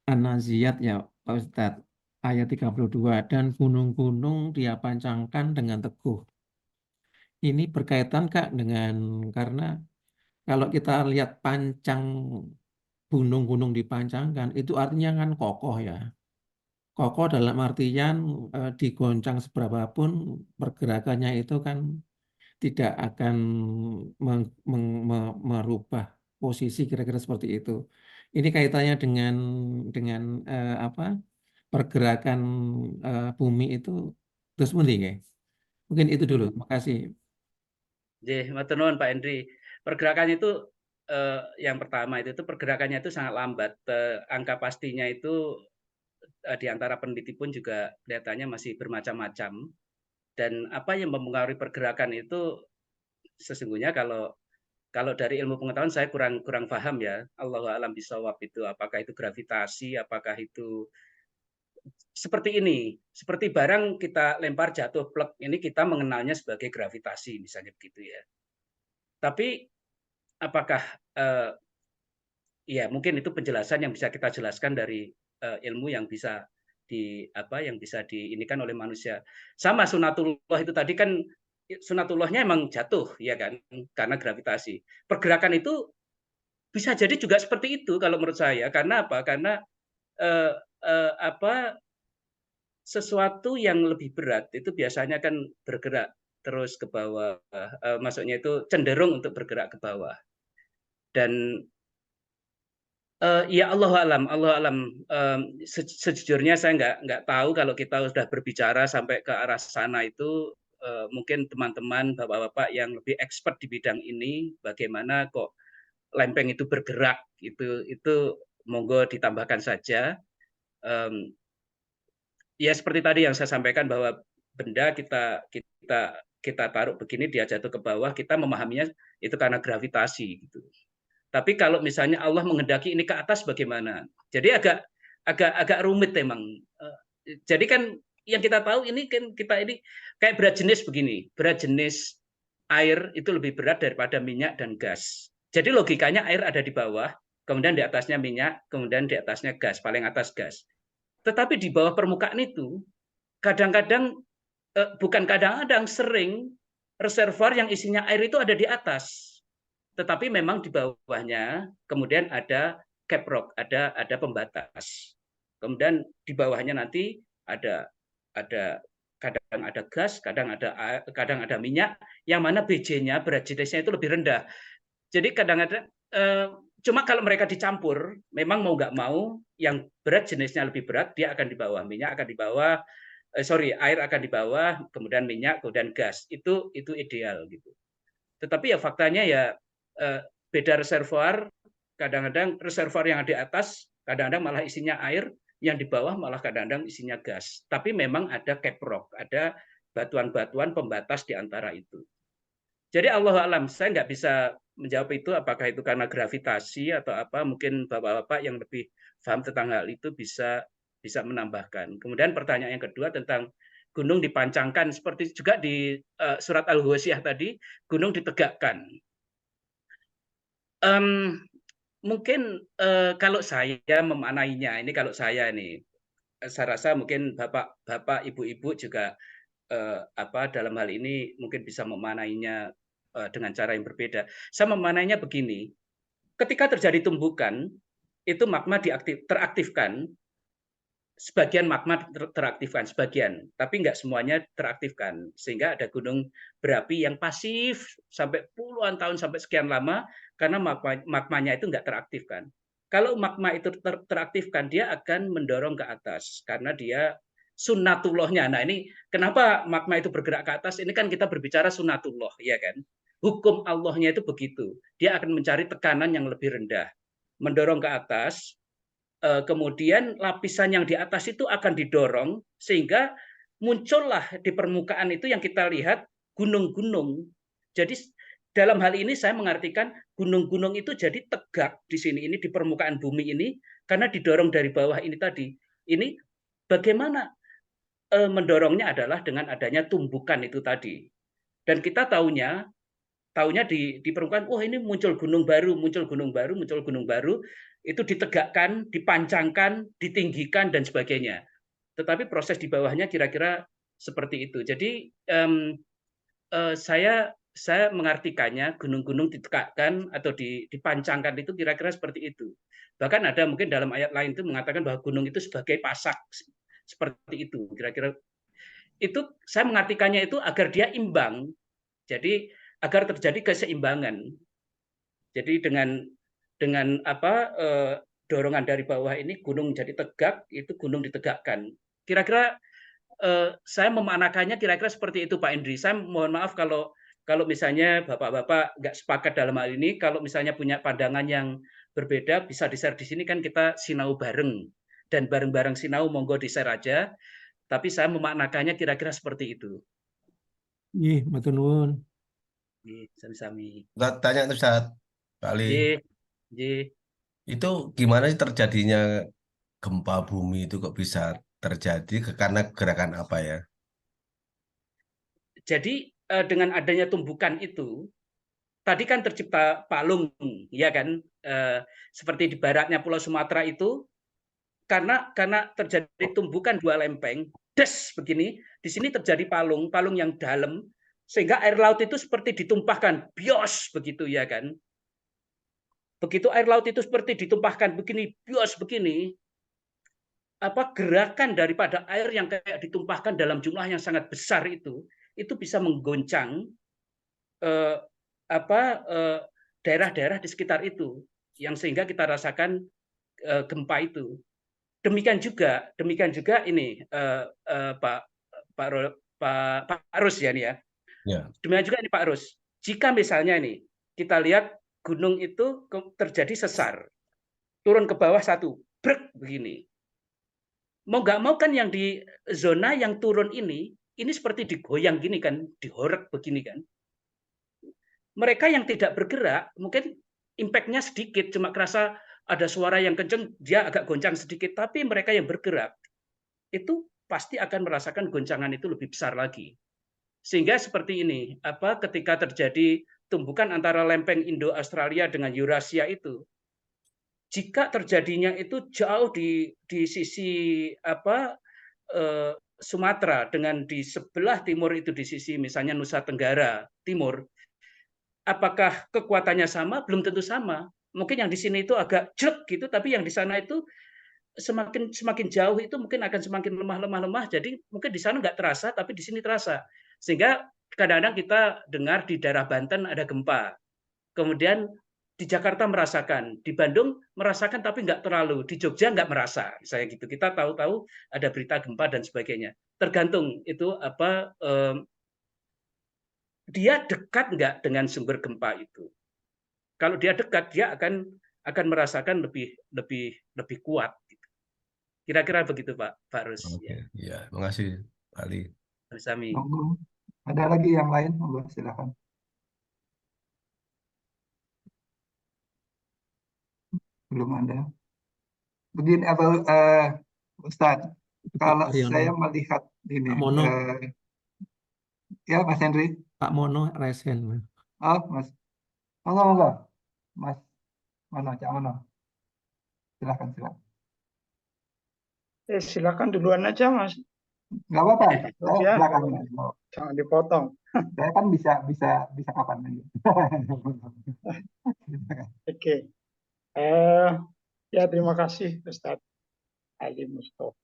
An-Naziat ya Pak Ustadz, ayat 32, dan gunung-gunung dia pancangkan dengan teguh. Ini berkaitan Kak dengan, karena kalau kita lihat pancang gunung-gunung dipancangkan, itu artinya kan kokoh ya. Kokoh dalam artian digoncang seberapapun pergerakannya itu kan tidak akan merubah posisi kira-kira seperti itu. Ini kaitannya dengan apa pergerakan bumi itu terus mending ya. Mungkin itu dulu. Terima kasih. Matur nuwun Pak Hendri. Pergerakannya itu yang pertama itu pergerakannya itu sangat lambat. Angka pastinya itu di antara peneliti pun juga kelihatannya masih bermacam-macam. Dan apa yang mempengaruhi pergerakan itu sesungguhnya kalau dari ilmu pengetahuan saya kurang paham ya. Allahu a'lam bishawab itu apakah itu gravitasi, apakah itu seperti ini. Seperti barang kita lempar jatuh plek, ini kita mengenalnya sebagai gravitasi misalnya begitu ya. Tapi apakah ya mungkin itu penjelasan yang bisa kita jelaskan dari ilmu yang bisa diinikan oleh manusia. Sama sunatullah itu tadi kan sunatullahnya emang jatuh ya kan karena gravitasi. Pergerakan itu bisa jadi juga seperti itu kalau menurut saya. Karena apa? Karena sesuatu yang lebih berat itu biasanya kan bergerak terus ke bawah. Maksudnya itu cenderung untuk bergerak ke bawah. Dan ya Allah alam. Sejujurnya saya nggak tahu kalau kita sudah berbicara sampai ke arah sana itu mungkin teman-teman bapak-bapak yang lebih expert di bidang ini bagaimana kok lempeng itu bergerak itu monggo ditambahkan saja. Ya seperti tadi yang saya sampaikan bahwa benda kita taruh begini dia jatuh ke bawah kita memahaminya itu karena gravitasi gitu. Tapi kalau misalnya Allah menghendaki ini ke atas bagaimana? Jadi agak rumit memang. Jadi kan yang kita tahu ini kan kita ini kayak berat jenis begini. Berat jenis air itu lebih berat daripada minyak dan gas. Jadi logikanya air ada di bawah, kemudian di atasnya minyak, kemudian di atasnya gas, paling atas gas. Tetapi di bawah permukaan itu kadang-kadang bukan kadang-kadang sering reservoir yang isinya air itu ada di atas. Tetapi memang di bawahnya kemudian ada cap rock, ada pembatas. Kemudian di bawahnya nanti ada kadang ada gas, kadang ada minyak, yang mana BJ-nya berat jenisnya itu lebih rendah. Jadi kadang-kadang cuma kalau mereka dicampur, memang mau nggak mau yang berat jenisnya lebih berat dia akan di bawah, minyak akan di bawah, air akan di bawah, kemudian minyak, kemudian gas. Itu ideal gitu. Tetapi ya faktanya ya beda reservoir, kadang-kadang reservoir yang ada di atas kadang-kadang malah isinya air, yang di bawah malah kadang-kadang isinya gas. Tapi memang ada cap rock, ada batuan-batuan pembatas di antara itu. Jadi Allah alam, saya nggak bisa menjawab itu apakah itu karena gravitasi atau apa. Mungkin bapak-bapak yang lebih paham tentang hal itu bisa menambahkan. Kemudian pertanyaan yang kedua tentang gunung dipancangkan, seperti juga di surat Al-Ghosiyah tadi, gunung ditegakkan. Mungkin kalau saya memaknainya, ini kalau saya saya rasa mungkin bapak, ibu-ibu juga dalam hal ini mungkin bisa memaknainya dengan cara yang berbeda. Saya memaknainya begini, ketika terjadi tumbukan, itu magma teraktifkan, sebagian magma teraktifkan, sebagian, tapi nggak semuanya teraktifkan. Sehingga ada gunung berapi yang pasif sampai puluhan tahun, sampai sekian lama, karena magmanya itu nggak teraktifkan. Kalau magma itu teraktifkan, dia akan mendorong ke atas, karena dia sunnatullahnya. Nah ini kenapa magma itu bergerak ke atas? Ini kan kita berbicara sunnatullah, ya kan? Hukum Allahnya itu begitu. Dia akan mencari tekanan yang lebih rendah, mendorong ke atas. Kemudian lapisan yang di atas itu akan didorong sehingga muncullah di permukaan itu yang kita lihat gunung-gunung. Jadi dalam hal ini saya mengartikan gunung-gunung itu jadi tegak di sini, ini di permukaan bumi ini, karena didorong dari bawah ini tadi. Ini bagaimana mendorongnya adalah dengan adanya tumbukan itu tadi. Dan kita tahunya di permukaan, oh ini muncul gunung baru, muncul gunung baru, muncul gunung baru, itu ditegakkan, dipancangkan, ditinggikan, dan sebagainya. Tetapi proses di bawahnya kira-kira seperti itu. Jadi saya mengartikannya gunung-gunung ditegakkan atau dipancangkan itu kira-kira seperti itu. Bahkan ada mungkin dalam ayat lain itu mengatakan bahwa gunung itu sebagai pasak, seperti itu. Kira-kira itu saya mengartikannya itu agar dia imbang. Jadi agar terjadi keseimbangan. Jadi dengan dorongan dari bawah ini gunung jadi tegak, itu gunung ditegakkan. Kira-kira saya memaknakannya kira-kira seperti itu, Pak Indri. Saya mohon maaf kalau misalnya Bapak-bapak nggak sepakat dalam hal ini. Kalau misalnya punya pandangan yang berbeda, bisa di-share di sini, kan kita sinau bareng. Dan bareng-bareng sinau, monggo di-share aja. Tapi saya memaknakannya kira-kira seperti itu. Ih, matur nuwun. Sami-sami. Tanya tuh Ustaz, Pak Ali, itu gimana sih terjadinya gempa bumi itu kok bisa terjadi karena gerakan apa ya? Jadi dengan adanya tumbukan itu, tadi kan tercipta palung, ya kan? Seperti di baratnya Pulau Sumatera itu, karena terjadi tumbukan dua lempeng, des begini, di sini terjadi palung yang dalam, sehingga air laut itu seperti ditumpahkan, bios begitu, ya kan? Begitu air laut itu seperti ditumpahkan begini, bios begini, gerakan daripada air yang kayak ditumpahkan dalam jumlah yang sangat besar itu bisa menggoncang daerah-daerah di sekitar itu, yang sehingga kita rasakan gempa itu. Demikian juga ini Pak Arus ya nih ya. Ya. Demikian juga ini Pak Arus. Jika misalnya ini kita lihat gunung itu terjadi sesar, turun ke bawah satu, brek begini. Mau nggak mau kan yang di zona yang turun ini seperti digoyang gini kan, dihorek begini kan. Mereka yang tidak bergerak mungkin impact-nya sedikit, cuma kerasa ada suara yang kenceng, dia agak goncang sedikit. Tapi mereka yang bergerak itu pasti akan merasakan goncangan itu lebih besar lagi. Sehingga seperti ini, ketika terjadi tumbukan antara lempeng Indo-Australia dengan Eurasia itu, jika terjadinya itu jauh di sisi Sumatera, dengan di sebelah timur itu di sisi misalnya Nusa Tenggara Timur, apakah kekuatannya sama? Belum tentu sama. Mungkin yang di sini itu agak jelek gitu, tapi yang di sana itu semakin jauh itu mungkin akan semakin lemah. Jadi mungkin di sana nggak terasa, tapi di sini terasa. Sehingga kadang-kadang kita dengar di daerah Banten ada gempa. Kemudian di Jakarta merasakan, di Bandung merasakan tapi nggak terlalu, di Jogja nggak merasa, misalnya gitu. Kita tahu-tahu ada berita gempa dan sebagainya. Tergantung itu dia dekat nggak dengan sumber gempa itu. Kalau dia dekat, dia akan merasakan lebih kuat. Kira-kira begitu Pak Rus. Oke, ya, makasih Pak Ali. Sami. Ada lagi yang lain? Monggo, silakan. Belum ada. Begini, Ustadz, kalau saya melihat ini, ya Mas Henry. Pak Mono resen. Oh, Mas. Monggo. Mas Mono, Cak Mono. Silakan. Silakan duluan aja, Mas. Nggak apa-apa. Ya, silakan. Jangan dipotong. Saya kan bisa kapan aja. Oke. Ya, terima kasih Ustadz Ali Mustofa.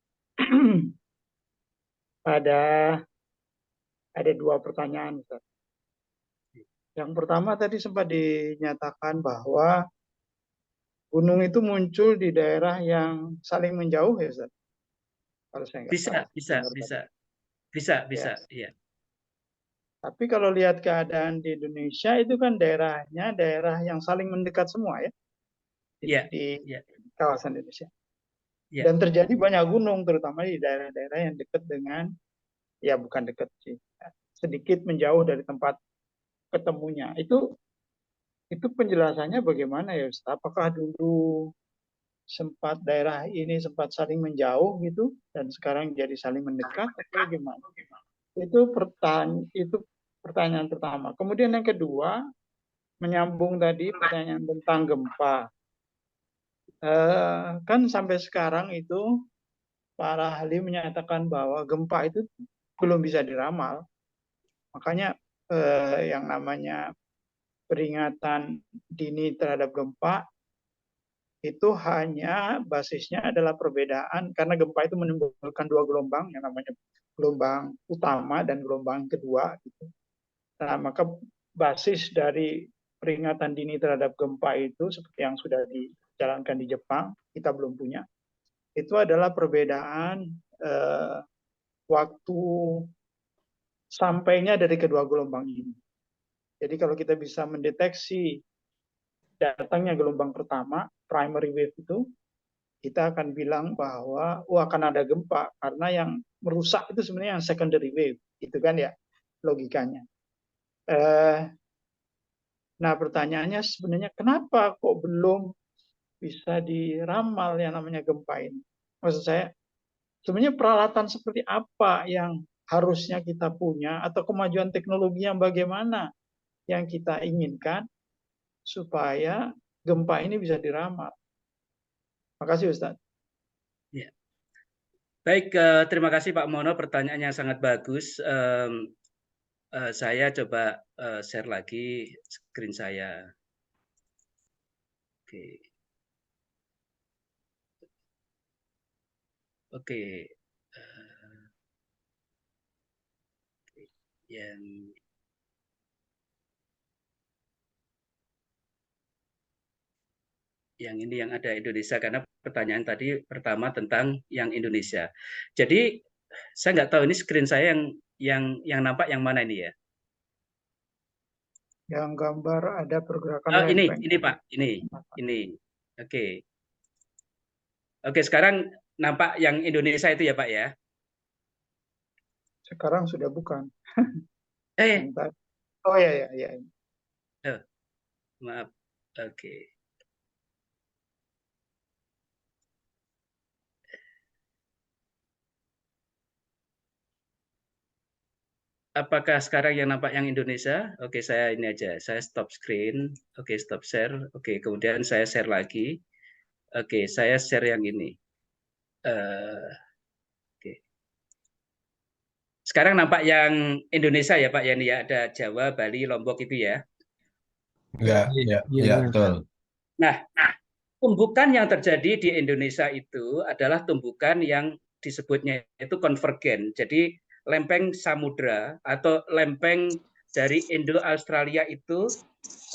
Ada dua pertanyaan, Ustaz. Yang pertama tadi sempat dinyatakan bahwa gunung itu muncul di daerah yang saling menjauh, ya Ustaz? Kalau saya nggak bisa. Iya. Tapi kalau lihat keadaan di Indonesia itu kan daerahnya daerah yang saling mendekat semua ya. Di kawasan Indonesia. Yeah. Dan terjadi banyak gunung, terutama di daerah-daerah yang dekat dengan, ya bukan dekat sih, sedikit menjauh dari tempat ketemunya. Itu penjelasannya bagaimana ya Ustaz? Apakah dulu sempat daerah ini sempat saling menjauh gitu dan sekarang jadi saling mendekat atau gimana? Itu pertanyaan pertama. Kemudian yang kedua, menyambung tadi pertanyaan tentang gempa. Kan sampai sekarang itu para ahli menyatakan bahwa gempa itu belum bisa diramal. Makanya yang namanya peringatan dini terhadap gempa itu hanya basisnya adalah perbedaan karena gempa itu menimbulkan dua gelombang yang namanya gelombang utama dan gelombang kedua. Gitu. Nah, maka basis dari peringatan dini terhadap gempa itu seperti yang sudah dijalankan di Jepang, kita belum punya. Itu adalah perbedaan waktu sampainya dari kedua gelombang ini. Jadi kalau kita bisa mendeteksi datangnya gelombang pertama, primary wave itu, kita akan bilang bahwa akan ada gempa karena yang merusak itu sebenarnya yang secondary wave, gitu kan ya logikanya. Nah pertanyaannya sebenarnya kenapa kok belum bisa diramal yang namanya gempa ini? Maksud saya sebenarnya peralatan seperti apa yang harusnya kita punya atau kemajuan teknologi yang bagaimana yang kita inginkan supaya gempa ini bisa diramal. Makasih Ustaz. Ya. Baik, terima kasih Pak Mono, pertanyaannya sangat bagus. Saya coba share lagi screen saya. Oke. Yang ini yang ada Indonesia karena pertanyaan tadi pertama tentang yang Indonesia. Jadi saya nggak tahu ini screen saya yang nampak yang mana ini ya? Yang gambar ada pergerakan lempeng. lempeng. Ini Pak, ini. Oke. Oke, sekarang nampak yang Indonesia itu ya Pak ya? Sekarang sudah bukan. Oh ya. Maaf. Oke. Apakah sekarang yang nampak yang Indonesia? Oke, saya ini aja. Saya stop screen. Oke, stop share. Oke, kemudian saya share lagi. Oke, saya share yang ini. Oke. Sekarang nampak yang Indonesia ya Pak, ya, ini ya. Ada Jawa, Bali, Lombok itu ya. Ya, betul. Nah, tumbukan yang terjadi di Indonesia itu adalah tumbukan yang disebutnya itu konvergen. Jadi lempeng samudra atau lempeng dari Indo-Australia itu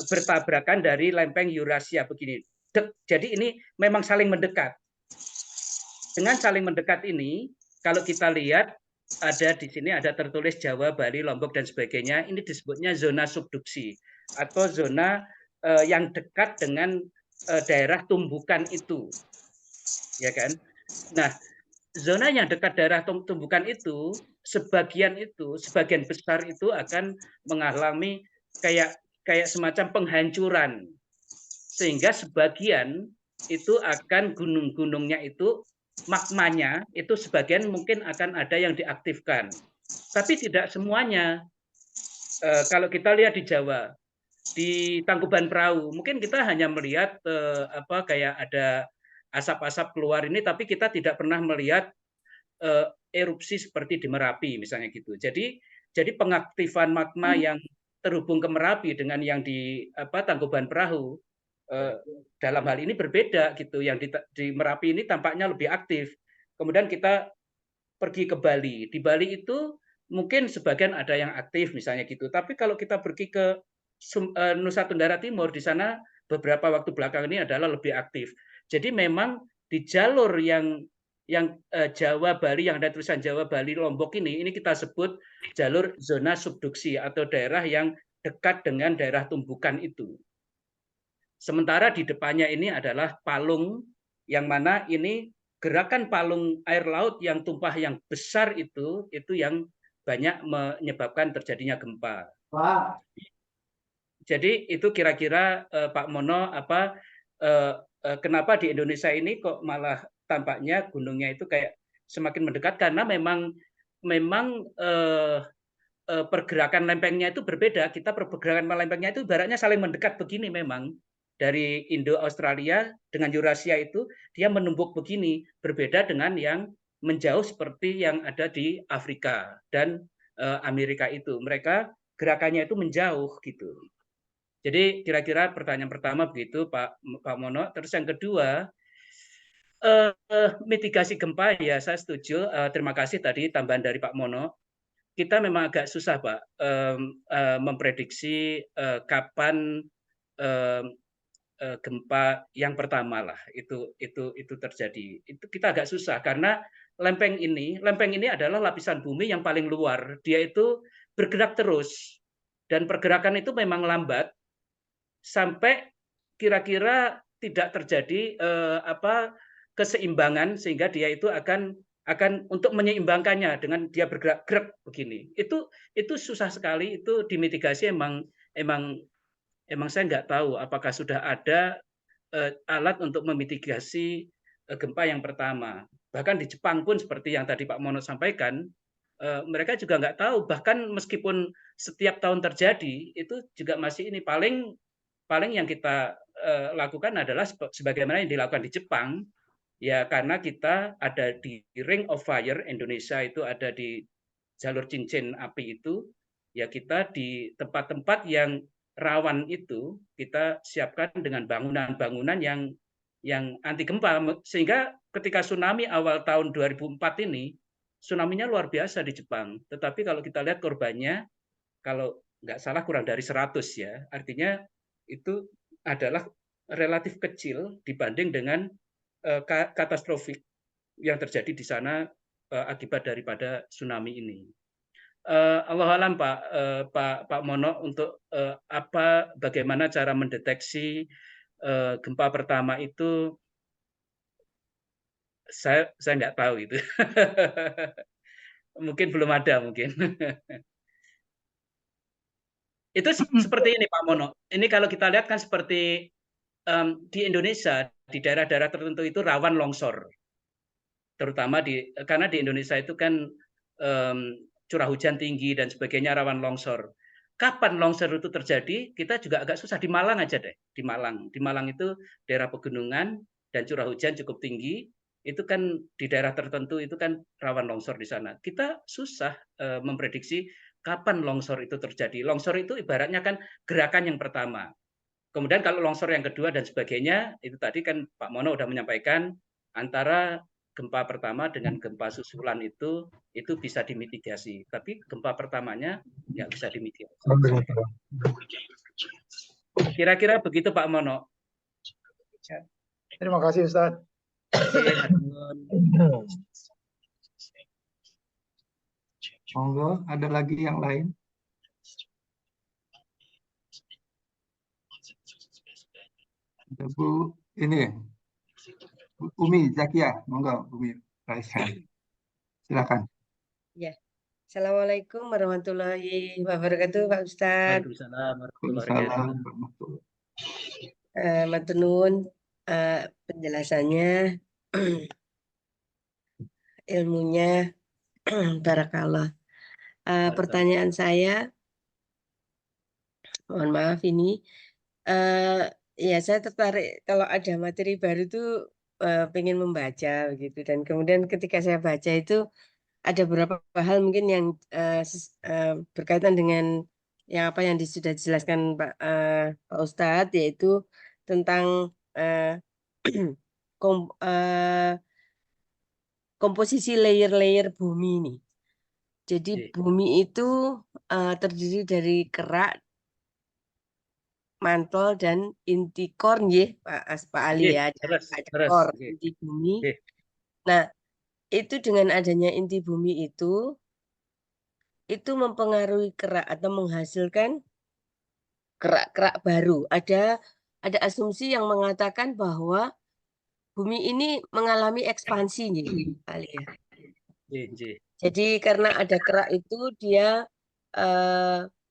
bertabrakan dari lempeng Eurasia begini. Jadi ini memang saling mendekat. Dengan saling mendekat ini, kalau kita lihat ada di sini ada tertulis Jawa, Bali, Lombok dan sebagainya. Ini disebutnya zona subduksi atau zona yang dekat dengan daerah tumbukan itu, ya kan? Nah, zona yang dekat daerah tumbukan itu, sebagian besar itu akan mengalami kayak semacam penghancuran, sehingga sebagian itu akan gunung-gunungnya itu magmanya itu sebagian mungkin akan ada yang diaktifkan, tapi tidak semuanya. Kalau kita lihat di Jawa, di Tangkuban Perahu, mungkin kita hanya melihat kayak ada asap-asap keluar ini, tapi kita tidak pernah melihat erupsi seperti di Merapi misalnya gitu. Jadi pengaktifan magma yang terhubung ke Merapi dengan yang di Tangkuban Perahu dalam hal ini berbeda gitu. Yang di Merapi ini tampaknya lebih aktif. Kemudian kita pergi ke Bali. Di Bali itu mungkin sebagian ada yang aktif misalnya gitu. Tapi kalau kita pergi ke Nusa Tenggara Timur, di sana beberapa waktu belakang ini adalah lebih aktif. Jadi memang di jalur yang Jawa Bali, yang ada tulisan Jawa Bali Lombok ini kita sebut jalur zona subduksi atau daerah yang dekat dengan daerah tumbukan itu. Sementara di depannya ini adalah palung, yang mana ini gerakan palung air laut yang tumpah yang besar itu yang banyak menyebabkan terjadinya gempa. Jadi itu kira-kira Pak Mono kenapa di Indonesia ini kok malah tampaknya gunungnya itu kayak semakin mendekat karena memang pergerakan lempengnya itu berbeda. Pergerakan lempengnya itu ibaratnya saling mendekat begini memang. Dari Indo-Australia dengan Eurasia itu dia menumpuk begini, berbeda dengan yang menjauh seperti yang ada di Afrika dan Amerika itu. Mereka gerakannya itu menjauh gitu. Jadi kira-kira pertanyaan pertama begitu Pak Mono. Terus yang kedua, mitigasi gempa ya saya setuju. Terima kasih tadi tambahan dari Pak Mono. Kita memang agak susah Pak memprediksi kapan gempa yang pertama lah itu terjadi. Itu kita agak susah karena lempeng ini adalah lapisan bumi yang paling luar. Dia itu bergerak terus dan pergerakan itu memang lambat sampai kira-kira tidak terjadi keseimbangan sehingga dia itu akan untuk menyeimbangkannya dengan dia bergerak-gerak begini. Itu susah sekali, itu dimitigasi emang saya nggak tahu apakah sudah ada alat untuk memitigasi gempa yang pertama. Bahkan di Jepang pun seperti yang tadi Pak Mono sampaikan, mereka juga nggak tahu. Bahkan meskipun setiap tahun terjadi, itu juga masih ini paling yang kita lakukan adalah sebagaimana yang dilakukan di Jepang, ya karena kita ada di Ring of Fire, Indonesia itu ada di jalur cincin api itu, ya kita di tempat-tempat yang rawan itu kita siapkan dengan bangunan-bangunan yang anti gempa, sehingga ketika tsunami awal tahun 2004 ini tsunami-nya luar biasa di Jepang. Tetapi kalau kita lihat korbannya, kalau nggak salah kurang dari 100 ya, artinya itu adalah relatif kecil dibanding dengan katastrofik yang terjadi di sana akibat daripada tsunami ini. Allah alam Pak Mono untuk bagaimana cara mendeteksi gempa pertama itu saya nggak tahu itu. Mungkin belum ada mungkin. Itu seperti ini Pak Mono. Ini kalau kita lihat kan seperti di Indonesia di daerah-daerah tertentu itu rawan longsor. Terutama karena di Indonesia itu kan curah hujan tinggi dan sebagainya rawan longsor. Kapan longsor itu terjadi? Kita juga agak susah. Di Malang aja deh. Di Malang itu daerah pegunungan dan curah hujan cukup tinggi. Itu kan di daerah tertentu itu kan rawan longsor di sana. Kita susah memprediksi kapan longsor itu terjadi. Longsor itu ibaratnya kan gerakan yang pertama. Kemudian kalau longsor yang kedua dan sebagainya, itu tadi kan Pak Mono sudah menyampaikan antara gempa pertama dengan gempa susulan itu bisa dimitigasi. Tapi gempa pertamanya nggak bisa dimitigasi. Kira-kira begitu Pak Mono. Terima kasih Ustaz. Monggo, ada lagi yang lain? Ada Bu ini, Bu Umi Zakia, monggo Umi Raisa. Silakan. Ya. Assalamualaikum warahmatullahi wabarakatuh Pak Ustadz. Waalaikumsalam warahmatullahi wabarakatuh. Matur nuwun penjelasannya, ilmunya, barakallah. Pertanyaan saya, mohon maaf ini, ya saya tertarik kalau ada materi baru itu pengen membaca begitu, dan kemudian ketika saya baca itu ada beberapa hal mungkin yang berkaitan dengan yang apa yang sudah dijelaskan Pak Ustadz, yaitu tentang komposisi layer-layer bumi ini. Jadi bumi itu terdiri dari kerak, mantel, dan inti core, Pak Ali ya, ada core inti bumi. Nah, itu dengan adanya inti bumi itu mempengaruhi kerak atau menghasilkan kerak-kerak baru. Ada asumsi yang mengatakan bahwa bumi ini mengalami ekspansi, Pak Ali ya. Jadi karena ada kerak itu dia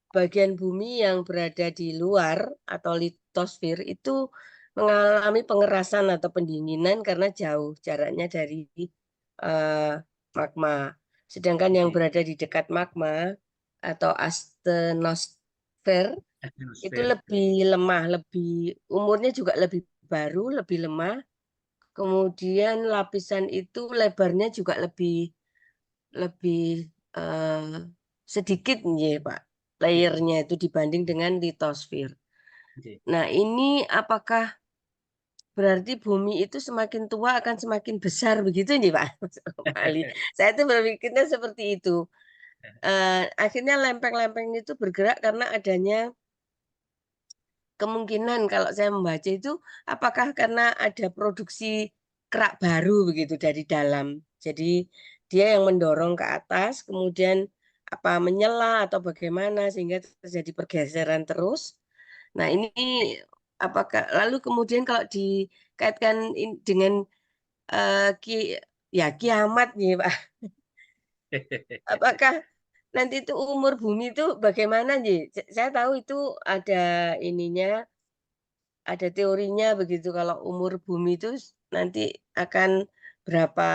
bagian bumi yang berada di luar atau litosfer itu mengalami pengerasan atau pendinginan karena jauh jaraknya dari magma. Sedangkan yang berada di dekat magma atau astenosfer itu lebih lemah, umurnya juga lebih baru, lebih lemah. Kemudian lapisan itu lebarnya juga lebih sedikit ya Pak, layernya itu dibanding dengan litosfer. Nah, ini apakah berarti bumi itu semakin tua akan semakin besar begitu nih Pak Ali? Saya tuh berpikirnya seperti itu. Akhirnya lempeng-lempeng itu bergerak karena adanya kemungkinan kalau saya membaca itu apakah karena ada produksi kerak baru begitu dari dalam. Jadi dia yang mendorong ke atas, kemudian apa menyela atau bagaimana sehingga terjadi pergeseran terus. Nah, ini apakah lalu kemudian kalau dikaitkan dengan kiamat nih Pak. Apakah nanti itu umur bumi itu bagaimana nih? Saya tahu itu ada ininya, ada teorinya begitu kalau umur bumi itu nanti akan berapa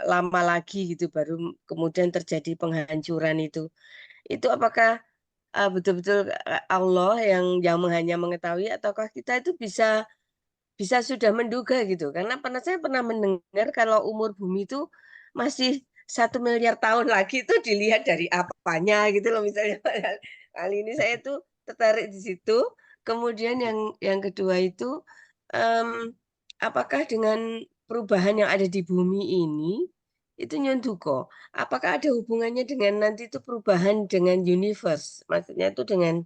lama lagi gitu baru kemudian terjadi penghancuran itu. Itu apakah betul-betul Allah yang hanya mengetahui ataukah kita itu bisa sudah menduga gitu? Karena saya pernah mendengar kalau umur bumi itu masih 1 miliar tahun lagi itu dilihat dari apanya gitu loh misalnya. Kali ini saya tuh tertarik di situ. Kemudian yang kedua itu apakah dengan perubahan yang ada di bumi ini itu nyonduko, apakah ada hubungannya dengan nanti itu perubahan dengan universe? Maksudnya itu dengan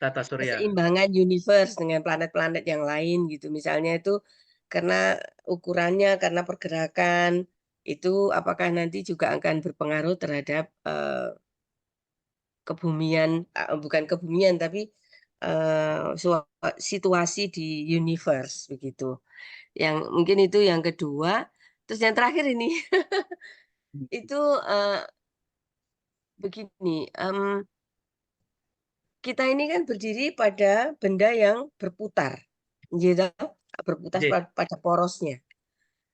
tata surya. keseimbangan universe dengan planet-planet yang lain gitu. Misalnya itu karena ukurannya, karena pergerakan itu apakah nanti juga akan berpengaruh terhadap kebumian, bukan kebumian tapi situasi di universe begitu. Yang mungkin itu yang kedua. Terus yang terakhir ini itu begini. Kita ini kan berdiri pada benda yang berputar, gitu, berputar pada porosnya.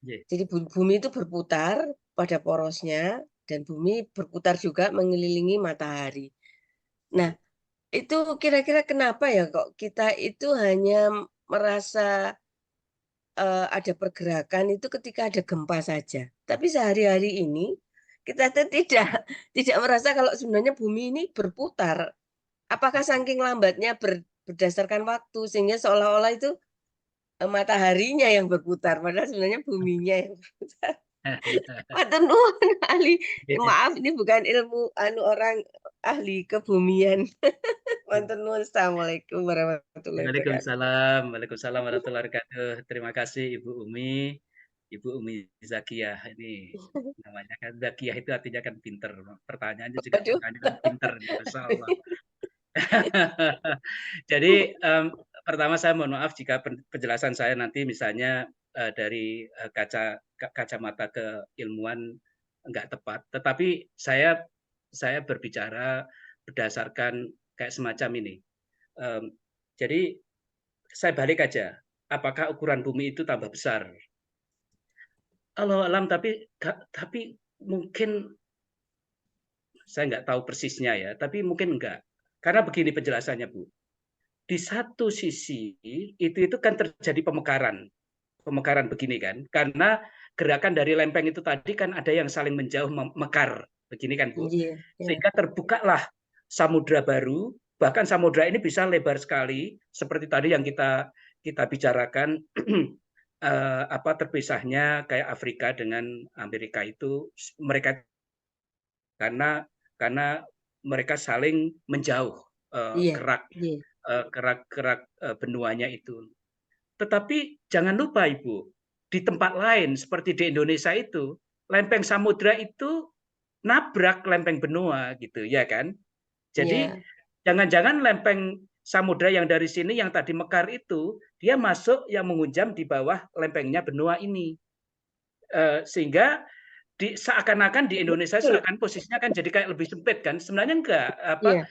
Jadi bumi itu berputar pada porosnya dan bumi berputar juga mengelilingi matahari. Nah, itu kira-kira kenapa ya kok kita itu hanya merasa ada pergerakan itu ketika ada gempa saja. Tapi sehari-hari ini kita tidak merasa kalau sebenarnya bumi ini berputar. Apakah saking lambatnya berdasarkan waktu sehingga seolah-olah itu mataharinya yang berputar padahal sebenarnya buminya yang berputar. Matur nuwun ahli. Maaf ini bukan ilmu orang ahli kebumian. Matur nuwun. Assalamualaikum warahmatullahi wabarakatuh. Waalaikumsalam. Waalaikumsalam warahmatullahi wabarakatuh. Terima kasih Ibu Umi. Ibu Umi Zakiyah ini namanya kan Zakiyah itu artinya kan pinter. Pertanyaannya juga pertanyaan kan pinter. Masya Allah. Jadi pertama saya mohon maaf jika penjelasan saya nanti misalnya dari kacamata keilmuan enggak tepat. Tetapi saya berbicara berdasarkan kayak semacam ini. Jadi saya balik aja. Apakah ukuran bumi itu tambah besar? Allah alam, tapi mungkin saya nggak tahu persisnya ya. Tapi mungkin enggak. Karena begini penjelasannya Bu. Di satu sisi itu kan terjadi pemekaran begini kan, karena gerakan dari lempeng itu tadi kan ada yang saling menjauh mekar begini kan Bu, sehingga terbukalah samudra baru, bahkan samudra ini bisa lebar sekali seperti tadi yang kita bicarakan terpisahnya kayak Afrika dengan Amerika itu mereka karena mereka saling menjauh kerak benuanya itu. Tetapi jangan lupa Ibu, di tempat lain seperti di Indonesia itu, lempeng samudra itu nabrak lempeng benua gitu ya kan. Jadi jangan-jangan lempeng samudra yang dari sini yang tadi mekar itu, dia masuk yang menghunjam di bawah lempengnya benua ini. Sehingga seakan-akan di Indonesia Betul. seakan posisinya kan jadi kayak lebih sempit kan. Sebenarnya enggak, Iya.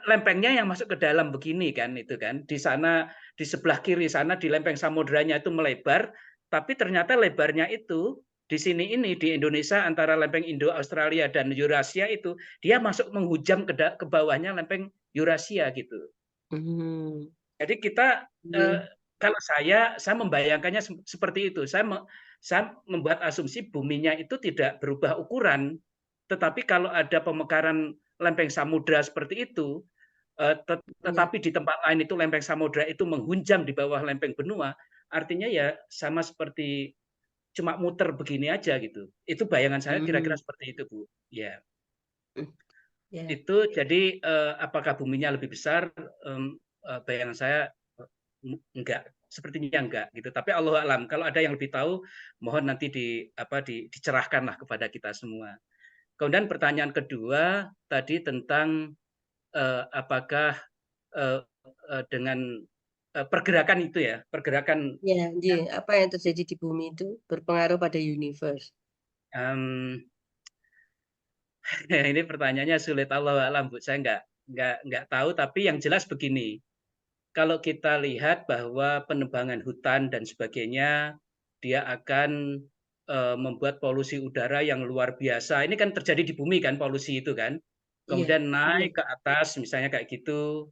lempengnya yang masuk ke dalam begini kan itu kan. Di sana di sebelah kiri sana di lempeng samudranya itu melebar, tapi ternyata lebarnya itu di sini ini di Indonesia antara lempeng Indo-Australia dan Eurasia itu dia masuk menghujam ke bawahnya lempeng Eurasia gitu. Hmm. Jadi kita Iya. kalau saya membayangkannya seperti itu. Saya membuat asumsi buminya itu tidak berubah ukuran, tetapi kalau ada pemekaran lempeng samudra seperti itu, Iya. tetapi di tempat lain itu lempeng samudra itu menghunjam di bawah lempeng benua, artinya ya sama seperti cuma muter begini aja gitu. Itu bayangan saya kira-kira Hmm. seperti itu, Bu. Ya. Ya. Itu jadi apakah buminya lebih besar? Bayangan saya enggak, sepertinya enggak gitu. Tapi Allah alam. Kalau ada yang lebih tahu, mohon nanti dicerahkanlah kepada kita semua. Kemudian pertanyaan kedua tadi tentang apakah dengan pergerakan itu ya, pergerakan Ya, apa yang terjadi di bumi itu berpengaruh pada universe. Ini pertanyaannya sulit, Allah alam, Bu. Saya nggak tahu, tapi yang jelas begini. Kalau kita lihat bahwa penebangan hutan dan sebagainya, dia akan membuat polusi udara yang luar biasa. Ini kan terjadi di bumi kan, polusi itu kan. Iya. Kemudian naik ke atas, misalnya kayak gitu.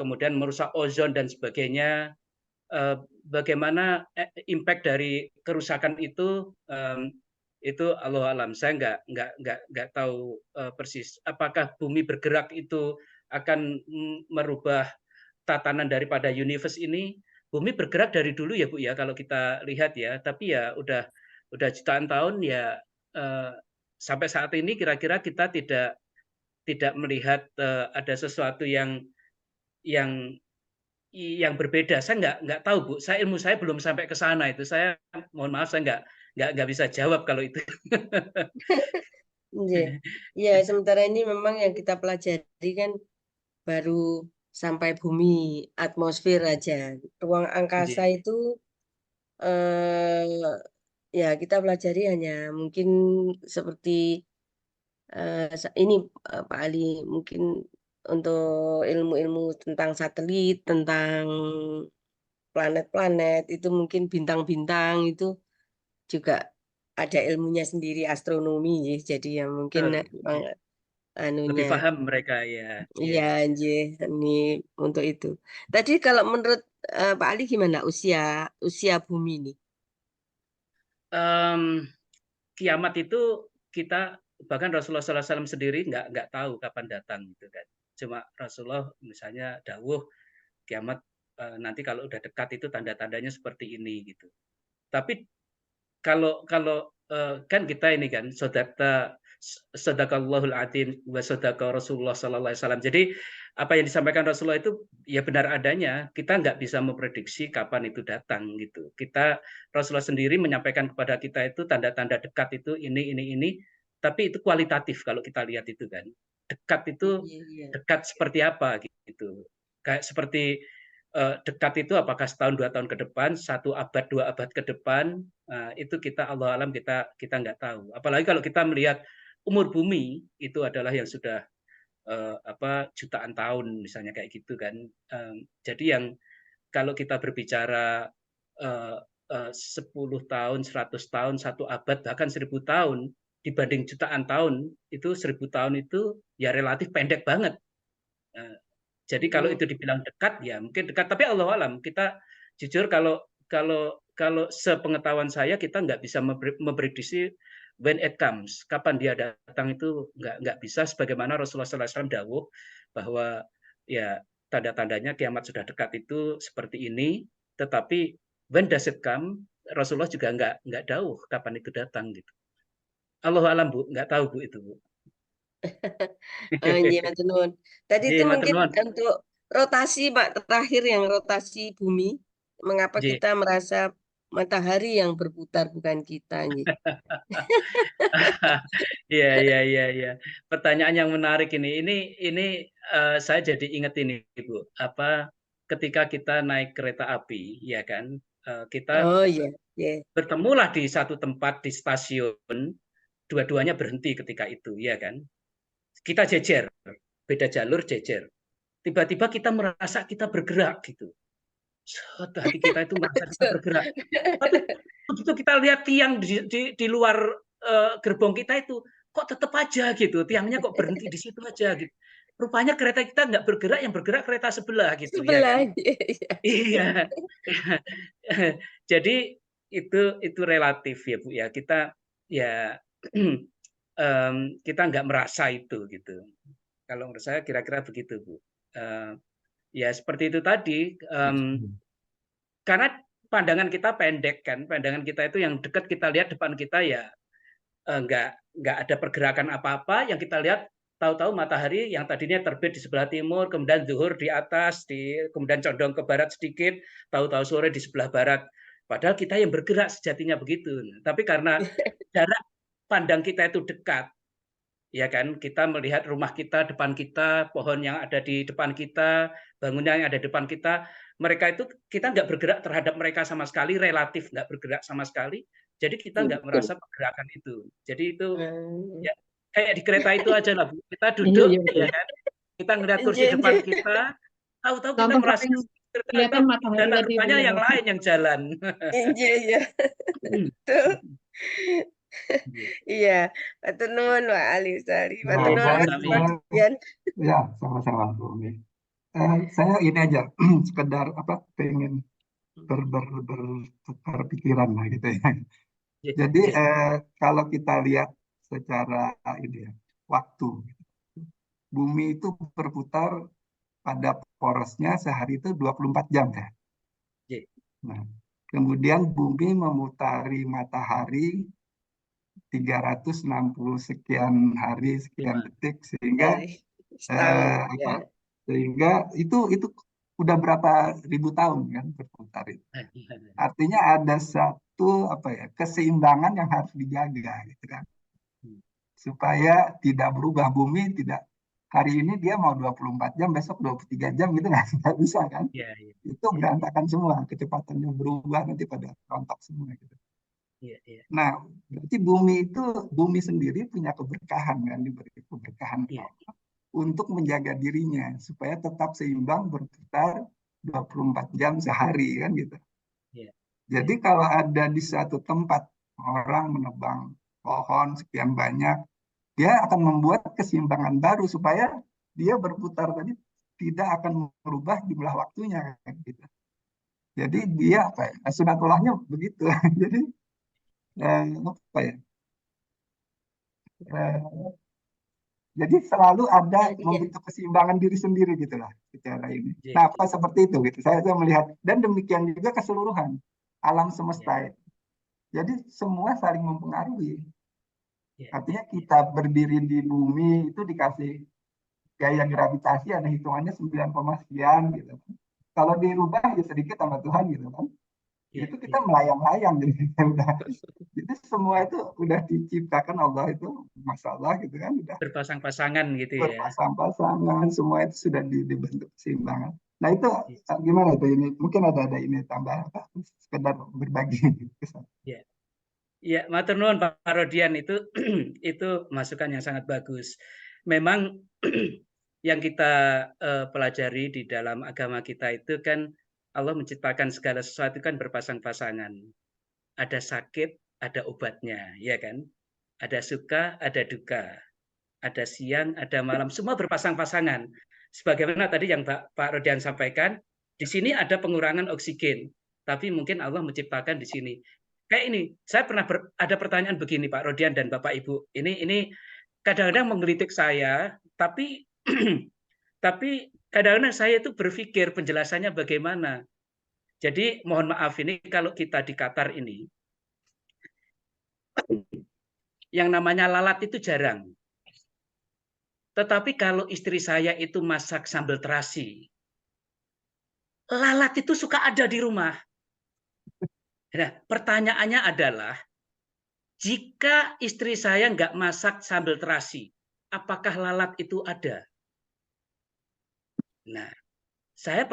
Kemudian merusak ozon dan sebagainya. Bagaimana impact dari kerusakan itu Allah alam. Saya nggak tahu persis apakah bumi bergerak itu akan merubah tatanan daripada universe ini. Bumi bergerak dari dulu ya Bu ya, kalau kita lihat ya, tapi ya udah jutaan tahun ya, sampai saat ini kira-kira kita tidak melihat ada sesuatu yang berbeda. Saya nggak tahu Bu. Ilmu saya belum sampai ke sana itu. Saya mohon maaf, saya nggak bisa jawab kalau itu. Iya. Ya, sementara ini memang yang kita pelajari kan baru sampai bumi, atmosfer aja. Ruang angkasa itu ya kita pelajari hanya mungkin seperti ini Pak Ali, mungkin untuk ilmu-ilmu tentang satelit, tentang planet-planet, itu mungkin bintang-bintang itu juga ada ilmunya sendiri, astronomi ya. Jadi ya mungkin Lebih anunya. paham mereka ya. Iya, ini untuk itu. Tadi kalau menurut Pak Ali gimana usia bumi ini? Kiamat itu kita bahkan Rasulullah SAW sendiri nggak tahu kapan datang gitu kan. Cuma Rasulullah misalnya dawuh kiamat nanti kalau udah dekat itu tanda-tandanya seperti ini gitu. Tapi kalau kan kita ini kan sadaqallahul adzim wa sadaqa Rasulullah sallallahu alaihi wasallam. Jadi apa yang disampaikan Rasulullah itu ya benar adanya. Kita nggak bisa memprediksi kapan itu datang gitu. Rasulullah sendiri menyampaikan kepada kita itu tanda-tanda dekat itu ini. Tapi itu kualitatif kalau kita lihat itu kan. Dekat itu dekat seperti apa gitu. Kayak seperti dekat itu apakah setahun 2 tahun ke depan, 1 abad 2 abad ke depan, itu kita Allah alam kita nggak tahu. Apalagi kalau kita melihat umur bumi itu adalah yang sudah jutaan tahun misalnya kayak gitu kan. Jadi yang kalau kita berbicara 10 tahun, 100 tahun, 1 abad bahkan 1000 tahun dibanding jutaan tahun, itu 1000 tahun itu ya relatif pendek banget. Jadi kalau itu dibilang dekat ya mungkin dekat, tapi Allah alam kita jujur kalau sepengetahuan saya kita nggak bisa memprediksi when it comes, kapan dia datang itu nggak bisa, sebagaimana Rasulullah SAW dawuh bahwa ya tanda-tandanya kiamat sudah dekat itu seperti ini, tetapi when does it come, Rasulullah juga nggak dawuh kapan itu datang gitu. Allah alam Bu, nggak tahu Bu itu Bu. Iya, matur. Tadi itu mungkin untuk rotasi Pak, terakhir yang rotasi bumi, mengapa kita merasa matahari yang berputar bukan kita? Iya. Pertanyaan yang menarik ini. Ini saya jadi ingat ini, Ibu. Ketika kita naik kereta api, ya kan, kita bertemulah di satu tempat di stasiun. dua-duanya berhenti ketika itu, ya kan? Kita jejer, beda jalur jejer. Tiba-tiba kita merasa kita bergerak gitu. Hati kita itu merasa kita bergerak. Tapi begitu kita lihat tiang di luar gerbong kita itu, kok tetap aja gitu, tiangnya kok berhenti di situ aja gitu. Rupanya kereta kita nggak bergerak, yang bergerak kereta sebelah gitu, ya kan? Iya. Jadi itu relatif ya Bu ya. Kita ya kita nggak merasa itu gitu. Kalau menurut saya kira-kira begitu Bu. Ya seperti itu tadi. Karena pandangan kita pendek kan, pandangan kita itu yang dekat kita lihat depan kita ya nggak ada pergerakan apa-apa. Yang kita lihat tahu-tahu matahari yang tadinya terbit di sebelah timur, kemudian zuhur di atas, kemudian condong ke barat sedikit, tahu-tahu sore di sebelah barat. Padahal kita yang bergerak sejatinya begitu. Tapi karena jarak pandang kita itu dekat, ya kan, kita melihat rumah kita, depan kita, pohon yang ada di depan kita, bangunan yang ada di depan kita, mereka itu kita nggak bergerak terhadap mereka sama sekali, relatif nggak bergerak sama sekali. Jadi kita nggak merasa pergerakan itu. Jadi itu ya, kayak di kereta itu aja lah Bu. Kita duduk, ya kan, kita ngeliat kursi depan kita, tahu-tahu kita merasa kelihatan matahari dan tadi. rupanya yang lain yang jalan. Iya. Betul. Iya, matur nuwun Pak Ali Ustari. Matur nuwun Mas Rodian. Ya, sama-sama Bu Umi. Saya ini aja sekedar pengen bertukar pikiran lah gitu ya. Jadi kalau kita lihat secara ini ya, waktu, bumi itu berputar pada porosnya sehari itu 24 jam ya. Nah, kemudian bumi memutari matahari 360 sekian hari, sekian detik, sehingga sehingga itu udah berapa ribu tahun kan berputar itu. Artinya ada satu keseimbangan yang harus dijaga gitu kan. Supaya tidak berubah, bumi tidak hari ini dia mau 24 jam, besok 23 jam gitu nggak bisa kan. Itu berantakan semua, kecepatannya berubah nanti pada rontok semua gitu. Nah, berarti bumi sendiri punya keberkahan kan, diberi keberkahan untuk menjaga dirinya supaya tetap seimbang berputar 24 jam sehari kan gitu. Jadi kalau ada di suatu tempat orang menebang pohon sekian banyak, dia akan membuat keseimbangan baru supaya dia berputar tadi tidak akan merubah jumlah waktunya kan gitu. Jadi dia sunatullahnya begitu. Jadi jadi selalu ada membentuk keseimbangan diri sendiri gitulah secara ini. Nah, apa seperti itu gitu. Saya melihat, dan demikian juga keseluruhan alam semesta. Jadi semua saling mempengaruhi. Artinya kita berdiri di bumi itu dikasih gaya gravitasi, ada hitungannya 9, sekian gitu. Kalau dirubah ya sedikit sama Tuhan gitu kan. Itu kita melayang-layang jadi semua itu udah diciptakan Allah itu, masalah gitu kan, udah berpasang-pasangan gitu ya. Berpasang-pasangan, semua itu sudah dibentuk keseimbangan. Nah itu gimana itu ini? Mungkin ada ini tambah sekedar berbagi. Ya, matur nuwun Pak Rodian, itu masukan yang sangat bagus. Memang yang kita pelajari di dalam agama kita itu kan Allah menciptakan segala sesuatu kan berpasang-pasangan. Ada sakit, ada obatnya, ya kan? Ada suka, ada duka. Ada siang, ada malam, semua berpasang-pasangan. Sebagaimana tadi yang Pak Rodian sampaikan, di sini ada pengurangan oksigen, tapi mungkin Allah menciptakan di sini. Kayak ini, saya pernah ada pertanyaan begini Pak Rodian dan Bapak Ibu. Ini kadang-kadang menggelitik saya, tapi tapi kadang-kadang saya itu berpikir penjelasannya bagaimana. Jadi mohon maaf ini kalau kita di Qatar ini, yang namanya lalat itu jarang. Tetapi kalau istri saya itu masak sambal terasi, lalat itu suka ada di rumah. Nah, pertanyaannya adalah, jika istri saya nggak masak sambal terasi, apakah lalat itu ada? Nah, saya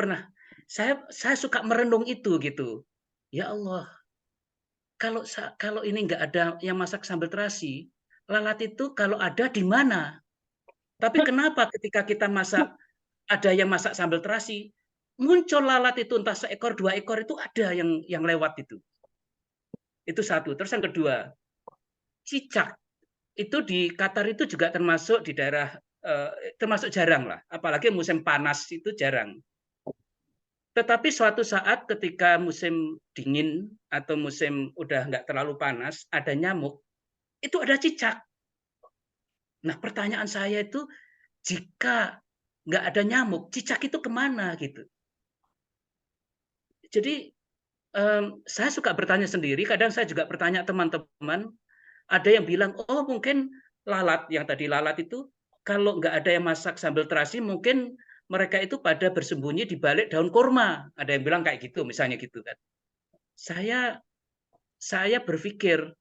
suka merenung itu gitu. Ya Allah, kalau ini nggak ada yang masak sambal terasi, lalat itu kalau ada di mana? Tapi kenapa ketika kita masak, ada yang masak sambal terasi, muncul lalat itu entah seekor, 2 ekor itu ada yang lewat itu. Itu satu. Terus yang kedua, cicak. Itu di Qatar itu juga termasuk di daerah, termasuk jarang lah. Apalagi musim panas itu jarang. Tetapi suatu saat ketika musim dingin atau musim udah nggak terlalu panas, ada nyamuk, itu ada cicak. Nah, pertanyaan saya itu, jika nggak ada nyamuk, cicak itu kemana gitu? Jadi saya suka bertanya sendiri, kadang saya juga bertanya teman-teman, ada yang bilang, oh mungkin lalat, yang tadi lalat itu, kalau nggak ada yang masak sambal terasi, mungkin mereka itu pada bersembunyi di balik daun kurma. Ada yang bilang kayak gitu, misalnya gitu kan. Saya berpikir,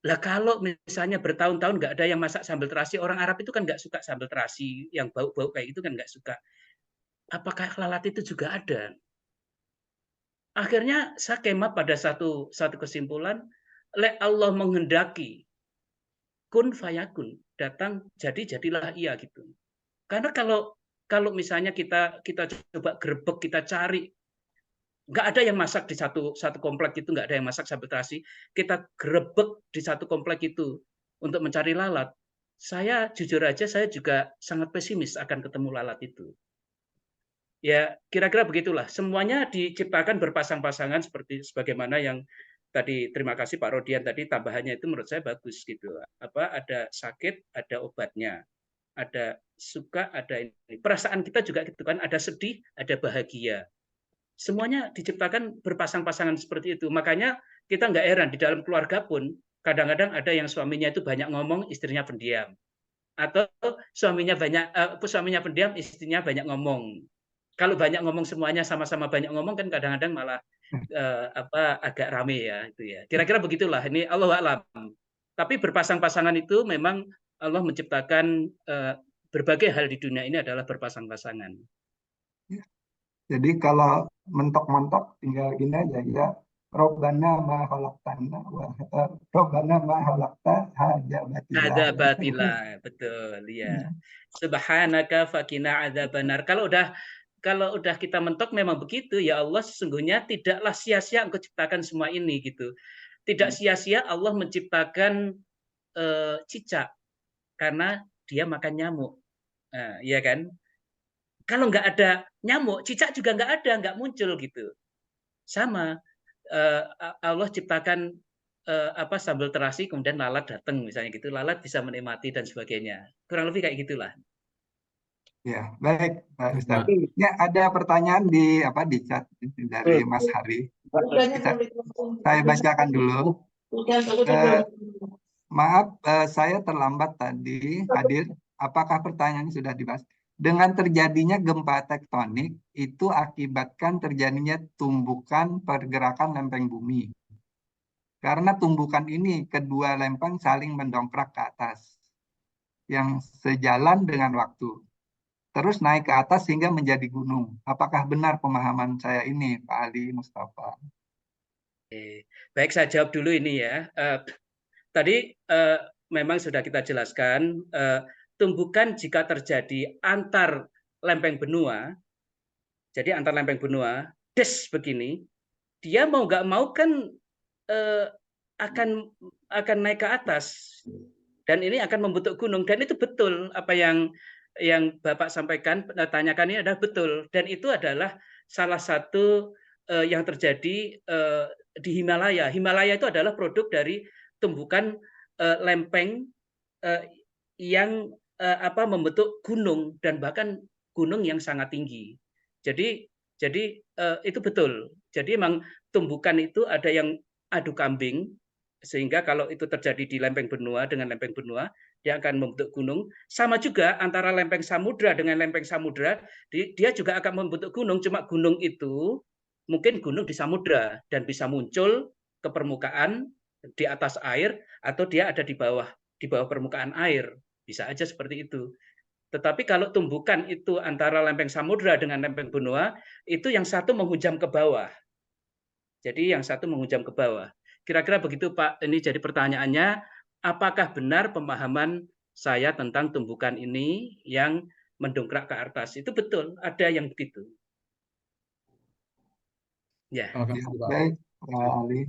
lah kalau misalnya bertahun-tahun nggak ada yang masak sambal terasi, orang Arab itu kan nggak suka sambal terasi, yang bau-bau kayak gitu kan nggak suka. Apakah lalat itu juga ada? Akhirnya saya kemah pada satu kesimpulan, Allah menghendaki, kun fayakun, datang jadi jadilah ia gitu. Karena kalau misalnya kita coba gerebek, kita cari, nggak ada yang masak di satu komplek itu, nggak ada yang masak sambal terasi, kita gerebek di satu komplek itu untuk mencari lalat. Saya jujur aja, saya juga sangat pesimis akan ketemu lalat itu. Ya, kira-kira begitulah. Semuanya diciptakan berpasang-pasangan sebagaimana yang tadi, terima kasih Pak Rodian tadi, tambahannya itu menurut saya bagus gitu. Ada sakit, ada obatnya. Ada suka, ada ini. Perasaan kita juga gitu kan, ada sedih, ada bahagia. Semuanya diciptakan berpasang-pasangan seperti itu. Makanya kita nggak heran di dalam keluarga pun kadang-kadang ada yang suaminya itu banyak ngomong, istrinya pendiam. Atau suaminya pendiam, istrinya banyak ngomong. Kalau banyak ngomong semuanya sama-sama banyak ngomong kan kadang-kadang malah agak rame ya itu ya. Kira-kira begitulah. Ini Allahu a'lam. Tapi berpasang-pasangan itu memang Allah menciptakan berbagai hal di dunia ini adalah berpasang-pasangan. Jadi kalau mentok-mentok tinggal gini aja ya. Robbana ma khalaqtana wa Robbana ma khalaqta hadza batila. Hadza batila, betul ya. Subhanaka faqina adzabannar. Kalau udah kita mentok memang begitu, ya Allah, sesungguhnya tidaklah sia-sia Engkau ciptakan semua ini gitu. Tidak sia-sia Allah menciptakan cicak karena dia makan nyamuk. Iya kan? Kalau nggak ada nyamuk, cicak juga nggak ada, nggak muncul gitu. Sama, Allah ciptakan sambal terasi, kemudian lalat datang misalnya gitu, lalat bisa menikmati dan sebagainya. Kurang lebih kayak gitulah. Ya, baik Pak Ustaz. Ya, ada pertanyaan di chat dari Mas Hari. Saya bacakan dulu. Maaf, saya terlambat tadi hadir. Apakah pertanyaannya sudah dibahas? Dengan terjadinya gempa tektonik, itu akibatkan terjadinya tumbukan pergerakan lempeng bumi. Karena tumbukan ini, kedua lempeng saling mendongkrak ke atas, yang sejalan dengan waktu. Terus naik ke atas hingga menjadi gunung. Apakah benar pemahaman saya ini, Pak Ali Mustafa? Baik, saya jawab dulu ini ya. Tadi memang sudah kita jelaskan, tumbukan jika terjadi antar lempeng benua, jadi antar lempeng benua, begini, dia mau nggak mau kan akan naik ke atas, dan ini akan membentuk gunung, dan itu betul apa yang Bapak sampaikan, tanyakan ini adalah betul, dan itu adalah salah satu yang terjadi di Himalaya. Himalaya itu adalah produk dari tumbukan lempeng yang membentuk gunung, dan bahkan gunung yang sangat tinggi. Jadi itu betul. Jadi memang tumbukan itu ada yang adu kambing, sehingga kalau itu terjadi di lempeng benua dengan lempeng benua, dia akan membentuk gunung. Sama juga antara lempeng samudra dengan lempeng samudra, dia juga akan membentuk gunung. Cuma gunung itu mungkin gunung di samudra dan bisa muncul ke permukaan di atas air, atau dia ada di bawah permukaan air. Bisa aja seperti itu. Tetapi kalau tumbukan itu antara lempeng samudra dengan lempeng benua, itu yang satu menghujam ke bawah. Jadi yang satu menghujam ke bawah. Kira-kira begitu Pak, ini jadi pertanyaannya, apakah benar pemahaman saya tentang tumbukan ini yang mendongkrak ke atas? Itu betul, ada yang begitu. Ya. Ya, baik, Pak Ali.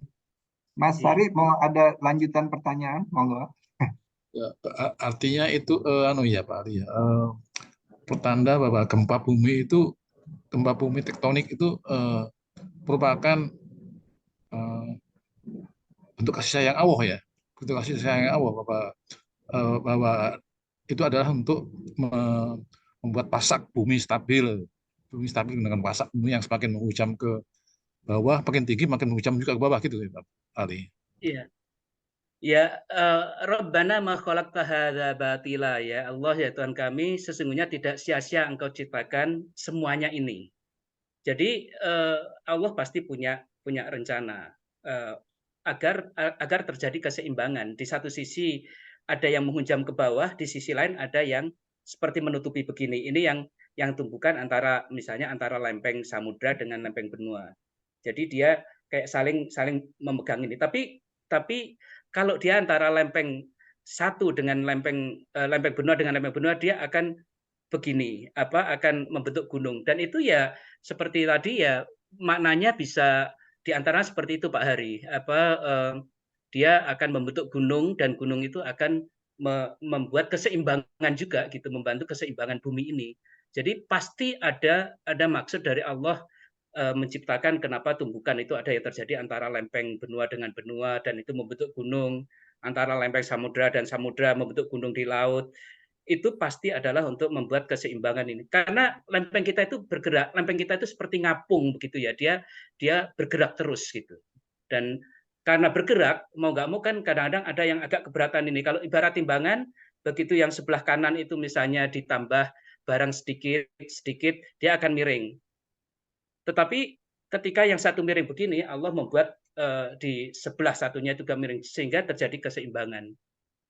Mas Sari mau ada lanjutan pertanyaan, monggo. Ya, artinya itu ya Pak Ali ya, pertanda bahwa gempa bumi tektonik itu merupakan bentuk kasih sayang Allah ya, bentuk kasih sayang Allah bahwa itu adalah untuk membuat pasak bumi stabil dengan pasak bumi yang semakin menghujam ke bawah, makin tinggi makin menghujam juga ke bawah gitu ya Pak Ali. Iya. Ya, Rabbana ma khalaqta hadza batila, ya Allah ya Tuhan kami, sesungguhnya tidak sia-sia Engkau ciptakan semuanya ini. Jadi Allah pasti punya rencana agar terjadi keseimbangan. Di satu sisi ada yang menghujam ke bawah, di sisi lain ada yang seperti menutupi begini. Ini yang tumbukan misalnya antara lempeng samudra dengan lempeng benua. Jadi dia kayak saling memegang ini. Tapi kalau dia antara lempeng satu dengan lempeng benua dengan lempeng benua, dia akan begini, akan membentuk gunung. Dan itu ya seperti tadi ya, maknanya bisa diantara seperti itu Pak Hari. Dia akan membentuk gunung, dan gunung itu akan membuat keseimbangan juga gitu, membantu keseimbangan bumi ini. Jadi pasti ada maksud dari Allah menciptakan kenapa tumbukan itu ada yang terjadi antara lempeng benua dengan benua, dan itu membentuk gunung, antara lempeng samudra dan samudra membentuk gunung di laut. Itu pasti adalah untuk membuat keseimbangan ini. Karena lempeng kita itu bergerak, lempeng kita itu seperti ngapung begitu ya, dia bergerak terus gitu. Dan karena bergerak, mau nggak mau kan kadang-kadang ada yang agak keberatan ini. Kalau ibarat timbangan, begitu yang sebelah kanan itu misalnya ditambah barang sedikit, dia akan miring. Tetapi ketika yang satu miring begini, Allah membuat di sebelah satunya juga miring, sehingga terjadi keseimbangan.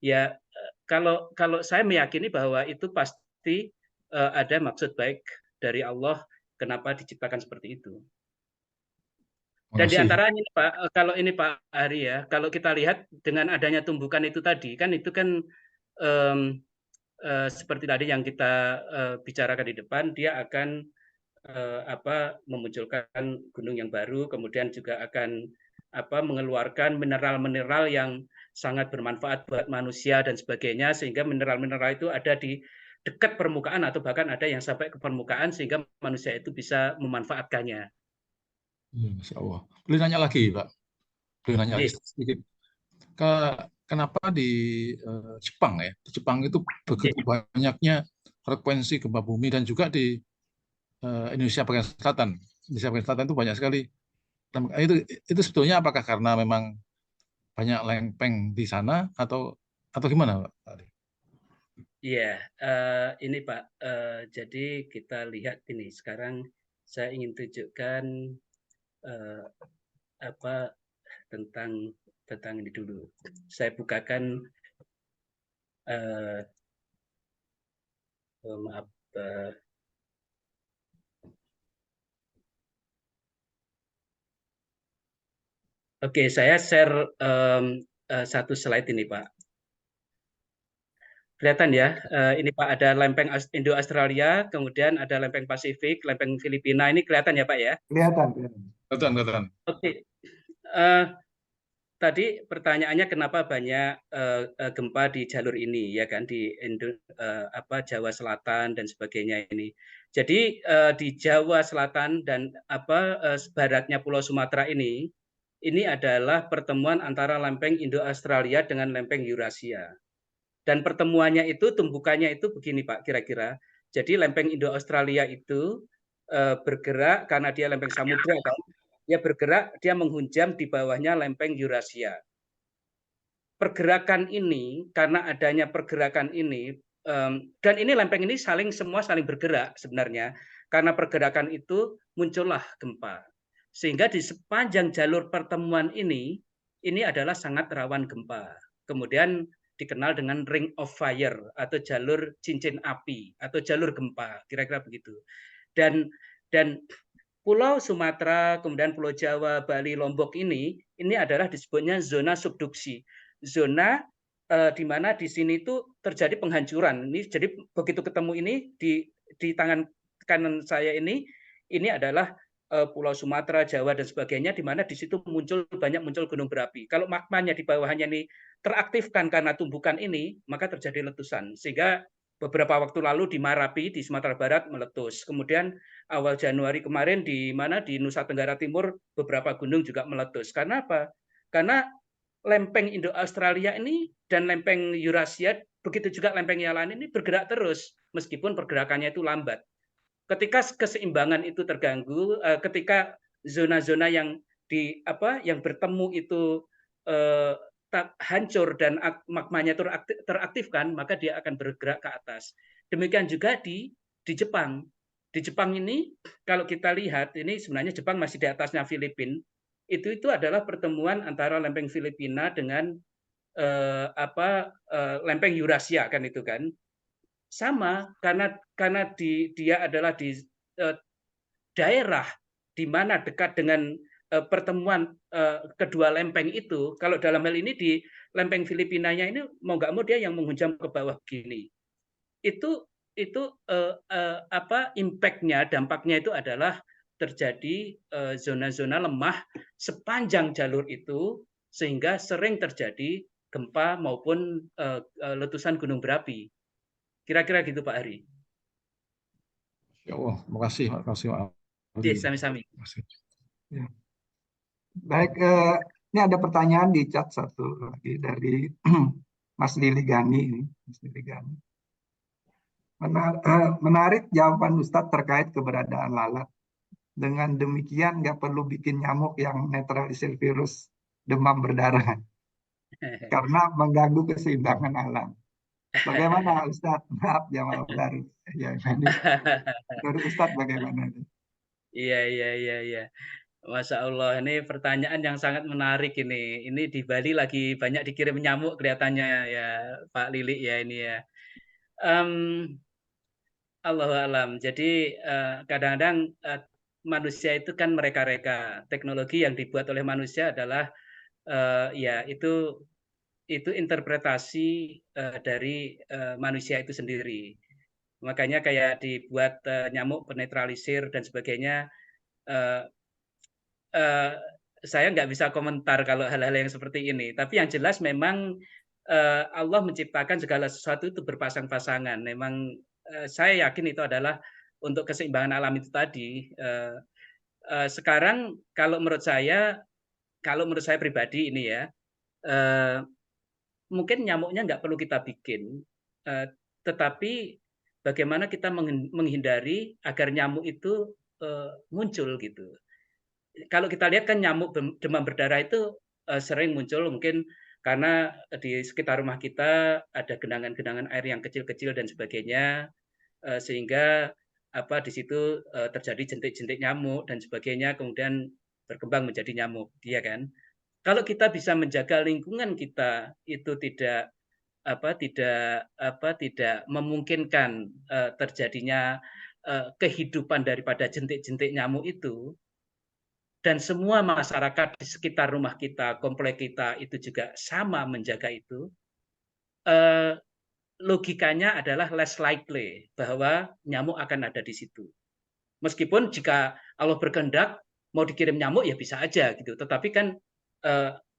Ya, kalau saya meyakini bahwa itu pasti ada maksud baik dari Allah kenapa diciptakan seperti itu. Dan diantaranya Pak, kalau ini Pak Ari ya, kalau kita lihat dengan adanya tumbukan itu tadi, kan itu kan seperti tadi yang kita bicarakan di depan, dia akan memunculkan gunung yang baru, kemudian juga akan mengeluarkan mineral-mineral yang sangat bermanfaat buat manusia dan sebagainya, sehingga mineral-mineral itu ada di dekat permukaan atau bahkan ada yang sampai ke permukaan sehingga manusia itu bisa memanfaatkannya. Masya Allah. Boleh nanya lagi Pak? Boleh nanya lagi sedikit. Kenapa di Jepang ya? Di Jepang itu begitu banyaknya frekuensi gempa bumi, dan juga di Indonesia bagian selatan. Indonesia bagian selatan itu banyak sekali. Itu sebetulnya apakah karena memang banyak lempeng di sana atau gimana Pak? Iya, ini Pak. Jadi kita lihat ini sekarang saya ingin tunjukkan tentang ini dulu. Saya bukakan maaf. Oke, saya share satu slide ini, Pak. Kelihatan ya, ini Pak, ada lempeng Indo-Australia, kemudian ada lempeng Pasifik, lempeng Filipina. Ini kelihatan ya Pak ya? Kelihatan. Oke. Tadi pertanyaannya kenapa banyak gempa di jalur ini, ya kan, di Jawa Selatan dan sebagainya ini. Jadi di Jawa Selatan dan baratnya Pulau Sumatera ini adalah pertemuan antara lempeng Indo-Australia dengan lempeng Eurasia. Dan pertemuannya itu, tumbukannya itu begini Pak, kira-kira. Jadi lempeng Indo-Australia itu bergerak karena dia lempeng samudra kan. Dia bergerak, dia menghunjam di bawahnya lempeng Eurasia. Pergerakan ini, karena adanya pergerakan ini, dan ini lempeng ini semua saling bergerak sebenarnya. Karena pergerakan itu muncullah gempa. Sehingga di sepanjang jalur pertemuan ini adalah sangat rawan gempa. Kemudian dikenal dengan ring of fire atau jalur cincin api atau jalur gempa, kira-kira begitu. Dan Pulau Sumatera, kemudian Pulau Jawa, Bali, Lombok ini adalah disebutnya zona subduksi, zona di mana di sini itu terjadi penghancuran. Ini jadi begitu ketemu ini di tangan kanan saya ini adalah Pulau Sumatera, Jawa dan sebagainya, di mana di situ banyak muncul gunung berapi. Kalau magmanya di bawahnya ini teraktifkan karena tumbukan ini, maka terjadi letusan. Sehingga beberapa waktu lalu di Marapi di Sumatera Barat meletus. Kemudian awal Januari kemarin di Nusa Tenggara Timur beberapa gunung juga meletus. Karena apa? Karena lempeng Indo-Australia ini dan lempeng Eurasia, begitu juga lempeng yang lain ini bergerak terus meskipun pergerakannya itu lambat. Ketika keseimbangan itu terganggu, ketika zona-zona yang bertemu itu hancur dan magmanya teraktifkan, maka dia akan bergerak ke atas. Demikian juga di Jepang. Di Jepang ini kalau kita lihat ini sebenarnya Jepang masih di atasnya Filipina. Itu adalah pertemuan antara lempeng Filipina dengan lempeng Eurasia kan itu kan. Sama karena dia adalah di daerah di mana dekat dengan pertemuan kedua lempeng itu. Kalau dalam hal ini di lempeng Filipinanya ini mau nggak mau dia yang menghunjam ke bawah begini. Itu impact-nya, dampaknya itu adalah terjadi zona-zona lemah sepanjang jalur itu sehingga sering terjadi gempa maupun letusan gunung berapi. Kira-kira gitu Pak Hari. Ya Allah, makasih Pak Ari. Sami-sami. Ya. Baik, ini ada pertanyaan di chat satu lagi dari Mas Lili Gani. Mas Lili Gani. Menarik jawaban Ustadz terkait keberadaan lalat. Dengan demikian nggak perlu bikin nyamuk yang netralisir virus demam berdarah karena mengganggu keseimbangan alam. Bagaimana Ustadz? Maaf Jamal Baru. Ya, menurut Ustadz bagaimana? Iya. Masya Allah, ini pertanyaan yang sangat menarik ini. Ini di Bali lagi banyak dikirim nyamuk kelihatannya ya Pak Lili ya ini ya. Allahu alam. Jadi kadang-kadang manusia itu kan mereka-reka. Teknologi yang dibuat oleh manusia adalah ya itu interpretasi dari manusia itu sendiri. Makanya kayak dibuat nyamuk penetralisir dan sebagainya. Saya nggak bisa komentar kalau hal-hal yang seperti ini. Tapi yang jelas memang Allah menciptakan segala sesuatu itu berpasang-pasangan. Memang saya yakin itu adalah untuk keseimbangan alam itu tadi. Sekarang kalau menurut saya pribadi ini ya, mungkin nyamuknya nggak perlu kita bikin, tetapi bagaimana kita menghindari agar nyamuk itu muncul gitu. Kalau kita lihat kan nyamuk demam berdarah itu sering muncul mungkin karena di sekitar rumah kita ada genangan-genangan air yang kecil-kecil dan sebagainya, sehingga di situ terjadi jentik-jentik nyamuk dan sebagainya, kemudian berkembang menjadi nyamuk, dia kan. Kalau kita bisa menjaga lingkungan kita itu tidak memungkinkan terjadinya kehidupan daripada jentik-jentik nyamuk itu, dan semua masyarakat di sekitar rumah kita, komplek kita itu juga sama menjaga itu, logikanya adalah less likely bahwa nyamuk akan ada di situ. Meskipun jika Allah berkehendak mau dikirim nyamuk ya bisa aja gitu, tetapi kan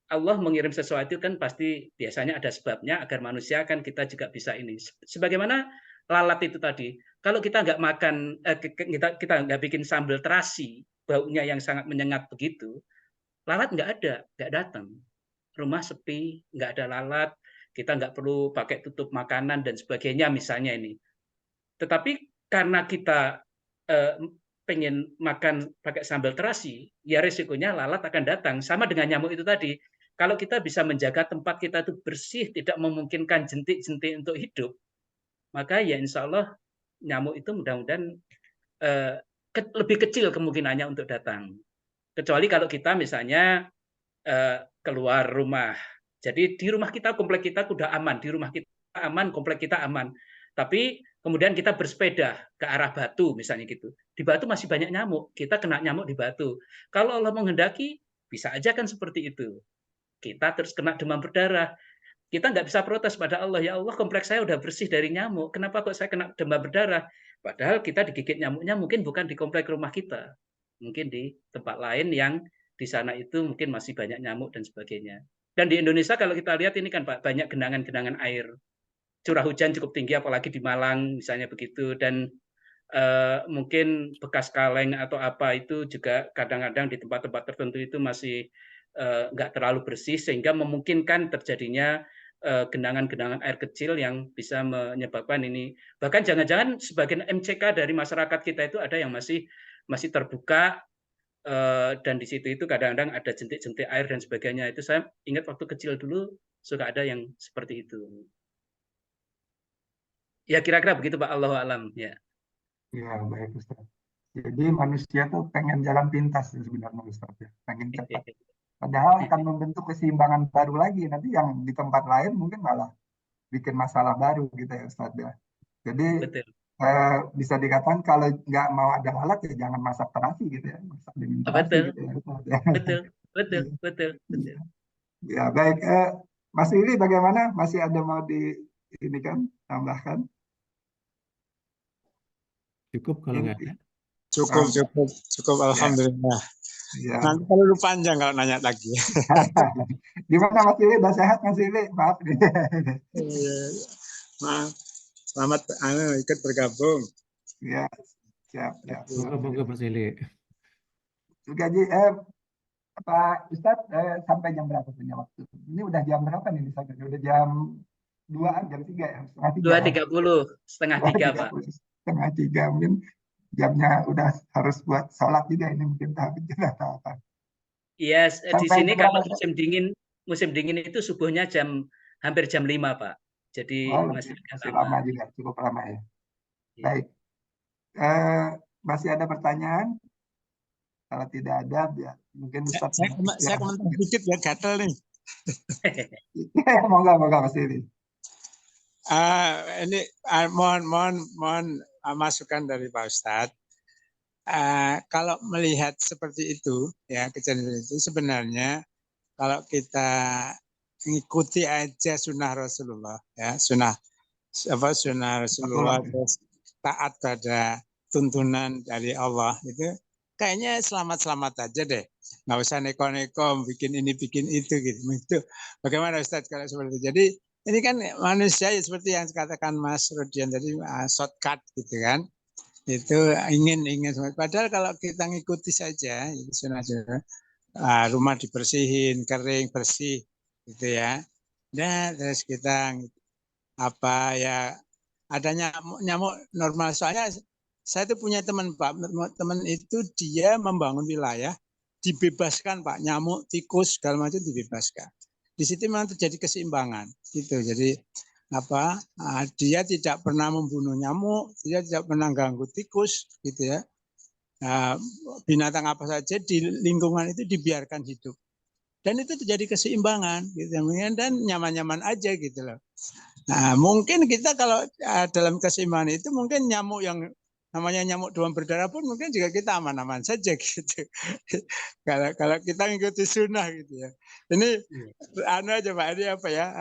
Allah mengirim sesuatu kan pasti biasanya ada sebabnya agar manusia kan kita juga bisa ini. Sebagaimana lalat itu tadi, kalau kita nggak makan, kita nggak bikin sambal terasi, baunya yang sangat menyengat begitu, lalat nggak datang. Rumah sepi, nggak ada lalat, kita nggak perlu pakai tutup makanan dan sebagainya misalnya ini. Tetapi karena kita pengen makan pakai sambal terasi, ya resikonya lalat akan datang. Sama dengan nyamuk itu tadi. Kalau kita bisa menjaga tempat kita itu bersih, tidak memungkinkan jentik-jentik untuk hidup, maka ya insya Allah nyamuk itu mudah-mudahan lebih kecil kemungkinannya untuk datang. Kecuali kalau kita misalnya keluar rumah. Jadi di rumah kita, komplek kita sudah aman, di rumah kita aman, komplek kita aman. Tapi kemudian kita bersepeda ke arah Batu misalnya gitu. Di Batu masih banyak nyamuk, kita kena nyamuk di Batu. Kalau Allah menghendaki, bisa aja kan seperti itu. Kita terus kena demam berdarah. kita nggak bisa protes pada Allah, ya Allah kompleks saya udah bersih dari nyamuk, kenapa kok saya kena demam berdarah? Padahal kita digigit nyamuknya mungkin bukan di komplek rumah kita, mungkin di tempat lain yang di sana itu mungkin masih banyak nyamuk dan sebagainya. Dan di Indonesia kalau kita lihat ini kan Pak, banyak genangan-genangan air, curah hujan cukup tinggi apalagi di Malang misalnya begitu, dan mungkin bekas kaleng atau apa itu juga kadang-kadang di tempat-tempat tertentu itu masih nggak terlalu bersih sehingga memungkinkan terjadinya genangan-genangan air kecil yang bisa menyebabkan ini. Bahkan jangan-jangan sebagian MCK dari masyarakat kita itu ada yang masih terbuka, dan di situ itu kadang-kadang ada jentik-jentik air dan sebagainya. Itu saya ingat waktu kecil dulu suka ada yang seperti itu. Ya kira-kira begitu Pak, Allahu a'lam ya. Ya, baik Ustaz. Jadi manusia tuh pengen jalan pintas sebenarnya Ustaz ya, pengen cepat. Padahal akan membentuk keseimbangan baru lagi. Nanti yang di tempat lain mungkin malah bikin masalah baru gitu ya Ustaz ya. Jadi Betul. Bisa dikatakan kalau nggak mau ada lalat ya jangan masak terasi gitu ya, masak dengan terasi Betul. gitu ya Ustaz ya. Betul. Ya baik, Mas Willy bagaimana? Masih ada mau ini kan tambahkan? Cukup kalau nggak ada. Cukup. Alhamdulillah. Ya. Nanti kalau panjang kalau nanya lagi. Gimana Mas Willy? Udah sehat Mas Willy? Maaf nih. Maaf. Selamat ikut bergabung. Ya, siap. Moga Mas Willy. Gaji, Pak Ustadz, sampai jam berapa punya waktu? Ini udah jam berapa nih misalnya? Udah jam 2-an, jam 3 ya? Setengah 3. 2.30, setengah 3 Pak. Setengah 3 mungkin jamnya udah harus buat sholat juga ini mungkin tahap atau apa. Iya, di sini kalau musim dingin itu subuhnya hampir jam 5 Pak. Jadi masih lama juga, cukup lama ya. Baik. Masih ada pertanyaan? Kalau tidak ada, ya mungkin Ustaz. Saya komentar sedikit ya, gatel nih. Moga Mas ini. Ini mohon masukan dari Pak Ustadz. Kalau melihat seperti itu, ya kejadian itu sebenarnya kalau kita mengikuti aja sunnah Rasulullah, ya sunnah Rasulullah, terus taat pada tuntunan dari Allah itu. Kayaknya selamat aja deh, nggak usah neko-neko bikin ini bikin itu gitu. Itu bagaimana Ustadz kalau seperti itu? Jadi ini kan manusia ya seperti yang dikatakan Mas Rodian tadi, shortcut gitu kan? Itu ingin. Padahal kalau kita ngikuti saja, itu sunnah, rumah dibersihin, kering, bersih, gitu ya. Nah terus kita ada nyamuk normal, soalnya saya tuh punya teman Pak, teman itu dia membangun wilayah, dibebaskan Pak, nyamuk, tikus, segala macam dibebaskan. Di situ memang terjadi keseimbangan, gitu. Jadi dia tidak pernah membunuh nyamuk, dia tidak pernah ganggu tikus, gitu ya. Binatang apa saja di lingkungan itu dibiarkan hidup, dan itu terjadi keseimbangan, gitu. Dan nyaman-nyaman aja gitu loh. Nah mungkin kita kalau dalam keseimbangan itu mungkin nyamuk yang namanya nyamuk demam berdarah pun mungkin juga kita aman-aman saja gitu. Kalau kita ngikuti sunnah gitu ya. Ini aja Pak, ini apa ya?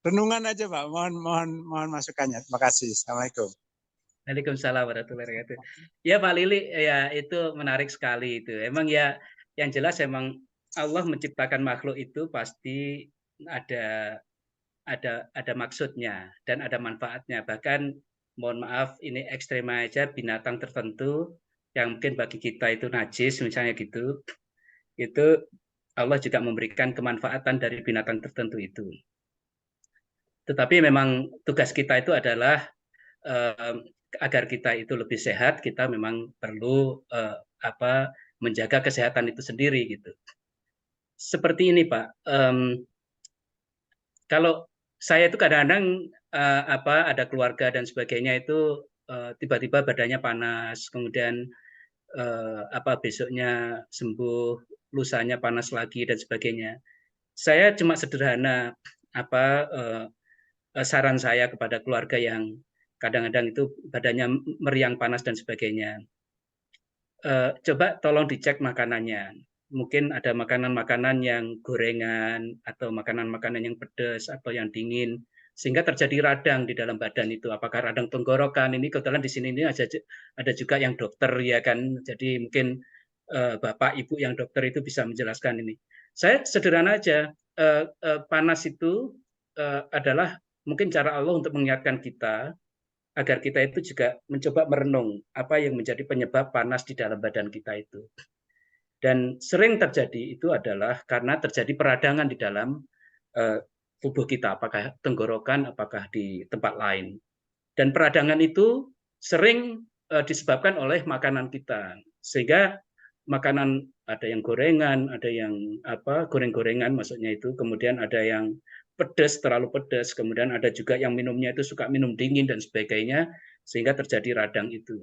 Renungan aja Pak. Mohon masukannya. Terima kasih. Assalamualaikum. Waalaikumsalam warahmatullahi wabarakatuh. Ya Pak Lili, ya itu menarik sekali itu. Emang ya yang jelas emang Allah menciptakan makhluk itu pasti ada maksudnya dan ada manfaatnya. Bahkan mohon maaf ini ekstrem aja, binatang tertentu yang mungkin bagi kita itu najis misalnya gitu, itu Allah juga memberikan kemanfaatan dari binatang tertentu itu. Tetapi memang tugas kita itu adalah agar kita itu lebih sehat, kita memang perlu menjaga kesehatan itu sendiri gitu. Seperti ini Pak, kalau saya itu kadang-kadang ada keluarga dan sebagainya itu tiba-tiba badannya panas, kemudian besoknya sembuh, lusanya panas lagi dan sebagainya. Saya cuma sederhana saran saya kepada keluarga yang kadang-kadang itu badannya meriang panas dan sebagainya. Coba tolong dicek makanannya. mungkin ada makanan-makanan yang gorengan atau makanan-makanan yang pedas atau yang dingin sehingga terjadi radang di dalam badan itu. Apakah radang tenggorokan? Ini kebetulan di sini ini ada juga yang dokter ya kan. Jadi mungkin Bapak Ibu yang dokter itu bisa menjelaskan ini. Saya sederhana aja, panas itu adalah mungkin cara Allah untuk mengingatkan kita agar kita itu juga mencoba merenung apa yang menjadi penyebab panas di dalam badan kita itu. Dan sering terjadi itu adalah karena terjadi peradangan di dalam tubuh kita, apakah tenggorokan, apakah di tempat lain. Dan peradangan itu sering disebabkan oleh makanan kita, sehingga makanan ada yang gorengan, ada yang goreng-gorengan maksudnya itu, kemudian ada yang pedas, terlalu pedas, kemudian ada juga yang minumnya itu suka minum dingin dan sebagainya, sehingga terjadi radang itu.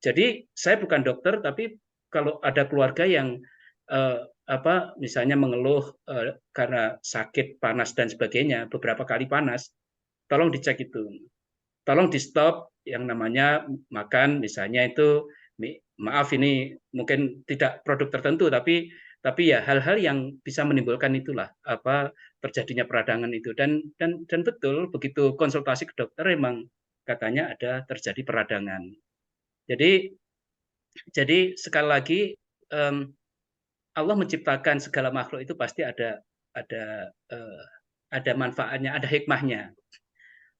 Jadi saya bukan dokter, tapi kalau ada keluarga yang misalnya mengeluh karena sakit, panas dan sebagainya, beberapa kali panas, tolong dicek itu, tolong di stop yang namanya makan, misalnya itu, maaf ini mungkin tidak produk tertentu, tapi ya hal-hal yang bisa menimbulkan itulah terjadinya peradangan itu, dan betul begitu konsultasi ke dokter memang katanya ada terjadi peradangan. Jadi sekali lagi Allah menciptakan segala makhluk itu pasti ada manfaatnya, ada hikmahnya.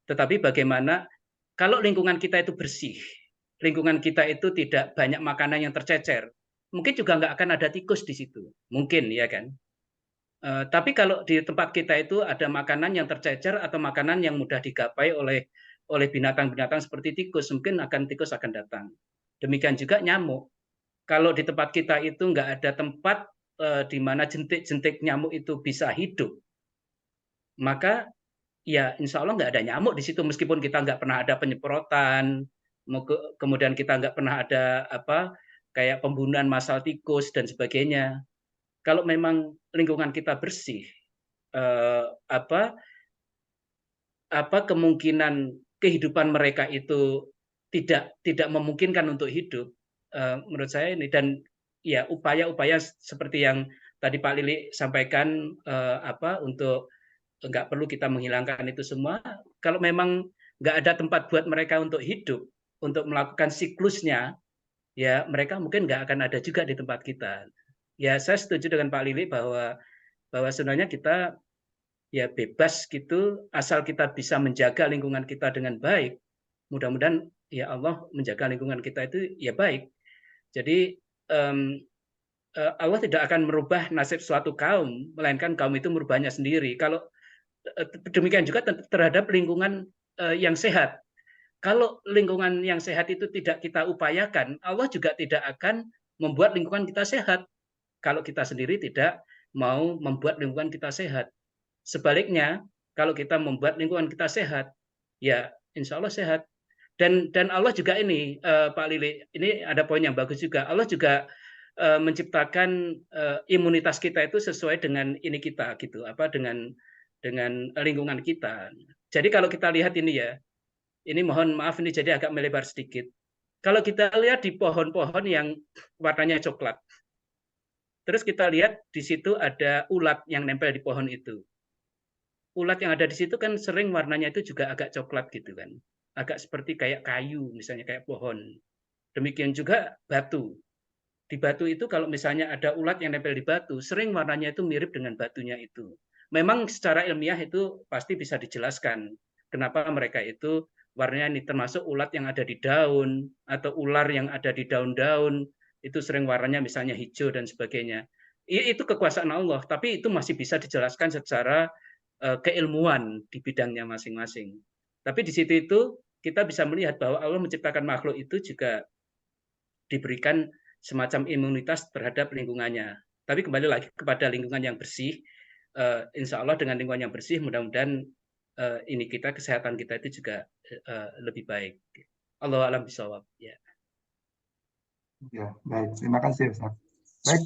Tetapi bagaimana kalau lingkungan kita itu bersih, lingkungan kita itu tidak banyak makanan yang tercecer, mungkin juga nggak akan ada tikus di situ, mungkin ya kan. Tapi kalau di tempat kita itu ada makanan yang tercecer atau makanan yang mudah digapai oleh binatang-binatang seperti tikus, mungkin tikus akan datang. Demikian juga nyamuk. Kalau di tempat kita itu nggak ada tempat di mana jentik-jentik nyamuk itu bisa hidup, maka ya insya Allah nggak ada nyamuk di situ, meskipun kita nggak pernah ada penyemprotan, kemudian kita nggak pernah ada kayak pembunuhan massal tikus dan sebagainya. Kalau memang lingkungan kita bersih, kemungkinan kehidupan mereka itu tidak memungkinkan untuk hidup, menurut saya ini. Dan ya upaya-upaya seperti yang tadi Pak Lili sampaikan, untuk nggak perlu kita menghilangkan itu semua. Kalau memang nggak ada tempat buat mereka untuk hidup, untuk melakukan siklusnya, ya mereka mungkin nggak akan ada juga di tempat kita. Ya saya setuju dengan Pak Lili bahwa sebenarnya kita ya bebas gitu, asal kita bisa menjaga lingkungan kita dengan baik. Mudah-mudahan ya Allah menjaga lingkungan kita itu ya baik. Jadi Allah tidak akan merubah nasib suatu kaum, melainkan kaum itu merubahnya sendiri. Kalau demikian juga terhadap lingkungan yang sehat. Kalau lingkungan yang sehat itu tidak kita upayakan, Allah juga tidak akan membuat lingkungan kita sehat. Kalau kita sendiri tidak mau membuat lingkungan kita sehat. Sebaliknya, kalau kita membuat lingkungan kita sehat, ya insya Allah sehat. Dan Allah juga ini, Pak Lili, ini ada poin yang bagus juga. Allah juga menciptakan imunitas kita itu sesuai dengan ini kita gitu, dengan lingkungan kita. Jadi kalau kita lihat ini ya, ini mohon maaf ini jadi agak melebar sedikit. Kalau kita lihat di pohon-pohon yang warnanya coklat, terus kita lihat di situ ada ulat yang nempel di pohon itu. Ulat yang ada di situ kan sering warnanya itu juga agak coklat gitu kan. Agak seperti kayak kayu, misalnya kayak pohon. Demikian juga batu. Di batu itu kalau misalnya ada ulat yang nempel di batu, sering warnanya itu mirip dengan batunya itu. Memang secara ilmiah itu pasti bisa dijelaskan kenapa mereka itu warnanya ini, termasuk ulat yang ada di daun atau ular yang ada di daun-daun, itu sering warnanya misalnya hijau dan sebagainya. Itu kekuasaan Allah, tapi itu masih bisa dijelaskan secara keilmuan di bidangnya masing-masing. Tapi di situ itu kita bisa melihat bahwa Allah menciptakan makhluk itu juga diberikan semacam imunitas terhadap lingkungannya. Tapi kembali lagi kepada lingkungan yang bersih. Insya Allah dengan lingkungan yang bersih, mudah-mudahan ini kesehatan kita itu juga lebih baik. Allahu a'lam bishawab. Ya. Ya, baik. Terima kasih Ustaz. Baik,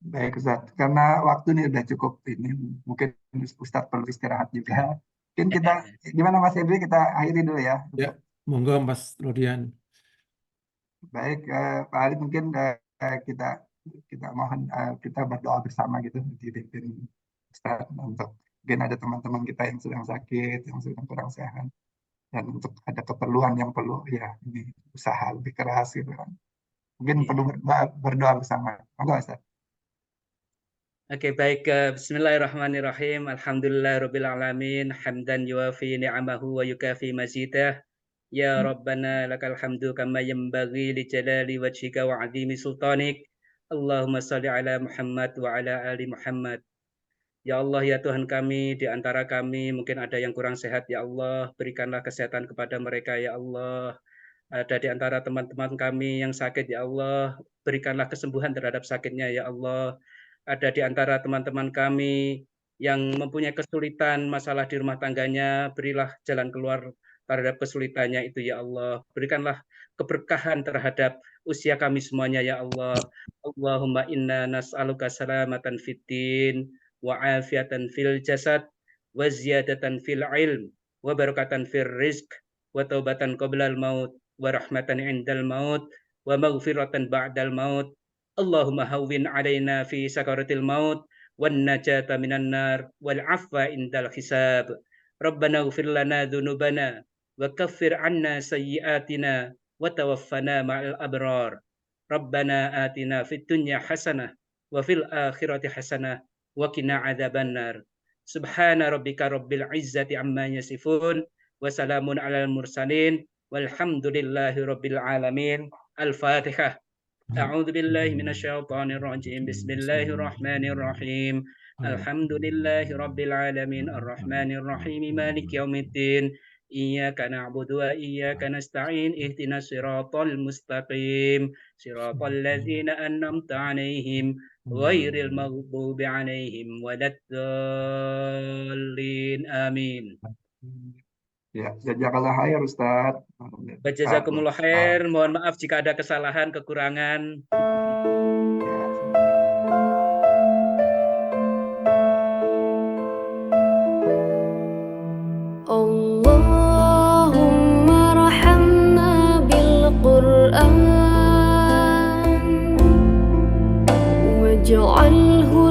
baik Ustaz. Karena waktu ini udah cukup ini, mungkin Ustaz perlu istirahat juga. Mungkin kita gimana Mas Edri, kita akhiri dulu ya. Ya, monggo Mas Rodian. Baik, Pak Ali mungkin kita mohon kita berdoa bersama gitu dipimpin Ustaz untuk mungkin ada teman-teman kita yang sedang sakit, yang sedang kurang sehat, dan untuk ada keperluan yang perlu ya ini usaha lebih keras gitu kan. Mungkin perlu berdoa bersama. Monggo Ustaz. Oke, baik. Bismillahirrahmanirrahim. Alhamdulillahirabbil alamin. Hamdan yuwafi ni'amahu wa yukafi mazidah. Ya Rabbana lakal hamdu kama yanbaghi li jalali wajhika wa 'azimi sultanik. Allahumma shalli ala Muhammad wa ala ali Muhammad. Ya Allah, ya Tuhan kami, di antara kami mungkin ada yang kurang sehat, ya Allah, berikanlah kesehatan kepada mereka, ya Allah. Ada di antara teman-teman kami yang sakit, ya Allah, berikanlah kesembuhan terhadap sakitnya, ya Allah. Ada di antara teman-teman kami yang mempunyai kesulitan masalah di rumah tangganya, berilah jalan keluar terhadap kesulitannya itu, ya Allah. Berikanlah keberkahan terhadap usia kami semuanya, ya Allah. Allahumma inna nas'aluka salamatan fiddin wa afiatan fil jasad wa ziyadatan fil ilm wa barakatan fil rizq wa taubatan qoblal maut wa rahmatan indal maut wa maghfiratan ba'dal maut. Allahumma hawwin alaina fi sakaratil maut wan najata minan nar wal afwa indal hisab. Rabbana ighfir lana dzunubana wa kaffir 'anna sayyi'atina wa tawaffana ma'al abrar. Rabbana atina fid dunya hasanah wa fil akhirati hasanah wa qina adzabannar. Subhana rabbika rabbil izzati amma yasifun wa salamun alal mursalin walhamdulillahi rabbil alamin. Al-Fatihah. A'udzu billahi minasyaitonir rajim. Bismillahirrahmanirrahim. Alhamdulillahi rabbil alamin arrahmanir rahim maliki yaumiddin. Iyyaka na'budu wa iyyaka nasta'in ihdinas siratal mustaqim siratal ladzina an'amta 'alaihim ghairil maghdubi 'alaihim waladdallin. Amin. Ya, jazakallah khair Ustaz. Jazakumullah khair. Mohon maaf jika ada kesalahan, kekurangan. Allahumma rahamna bil Qur'an waj'alhu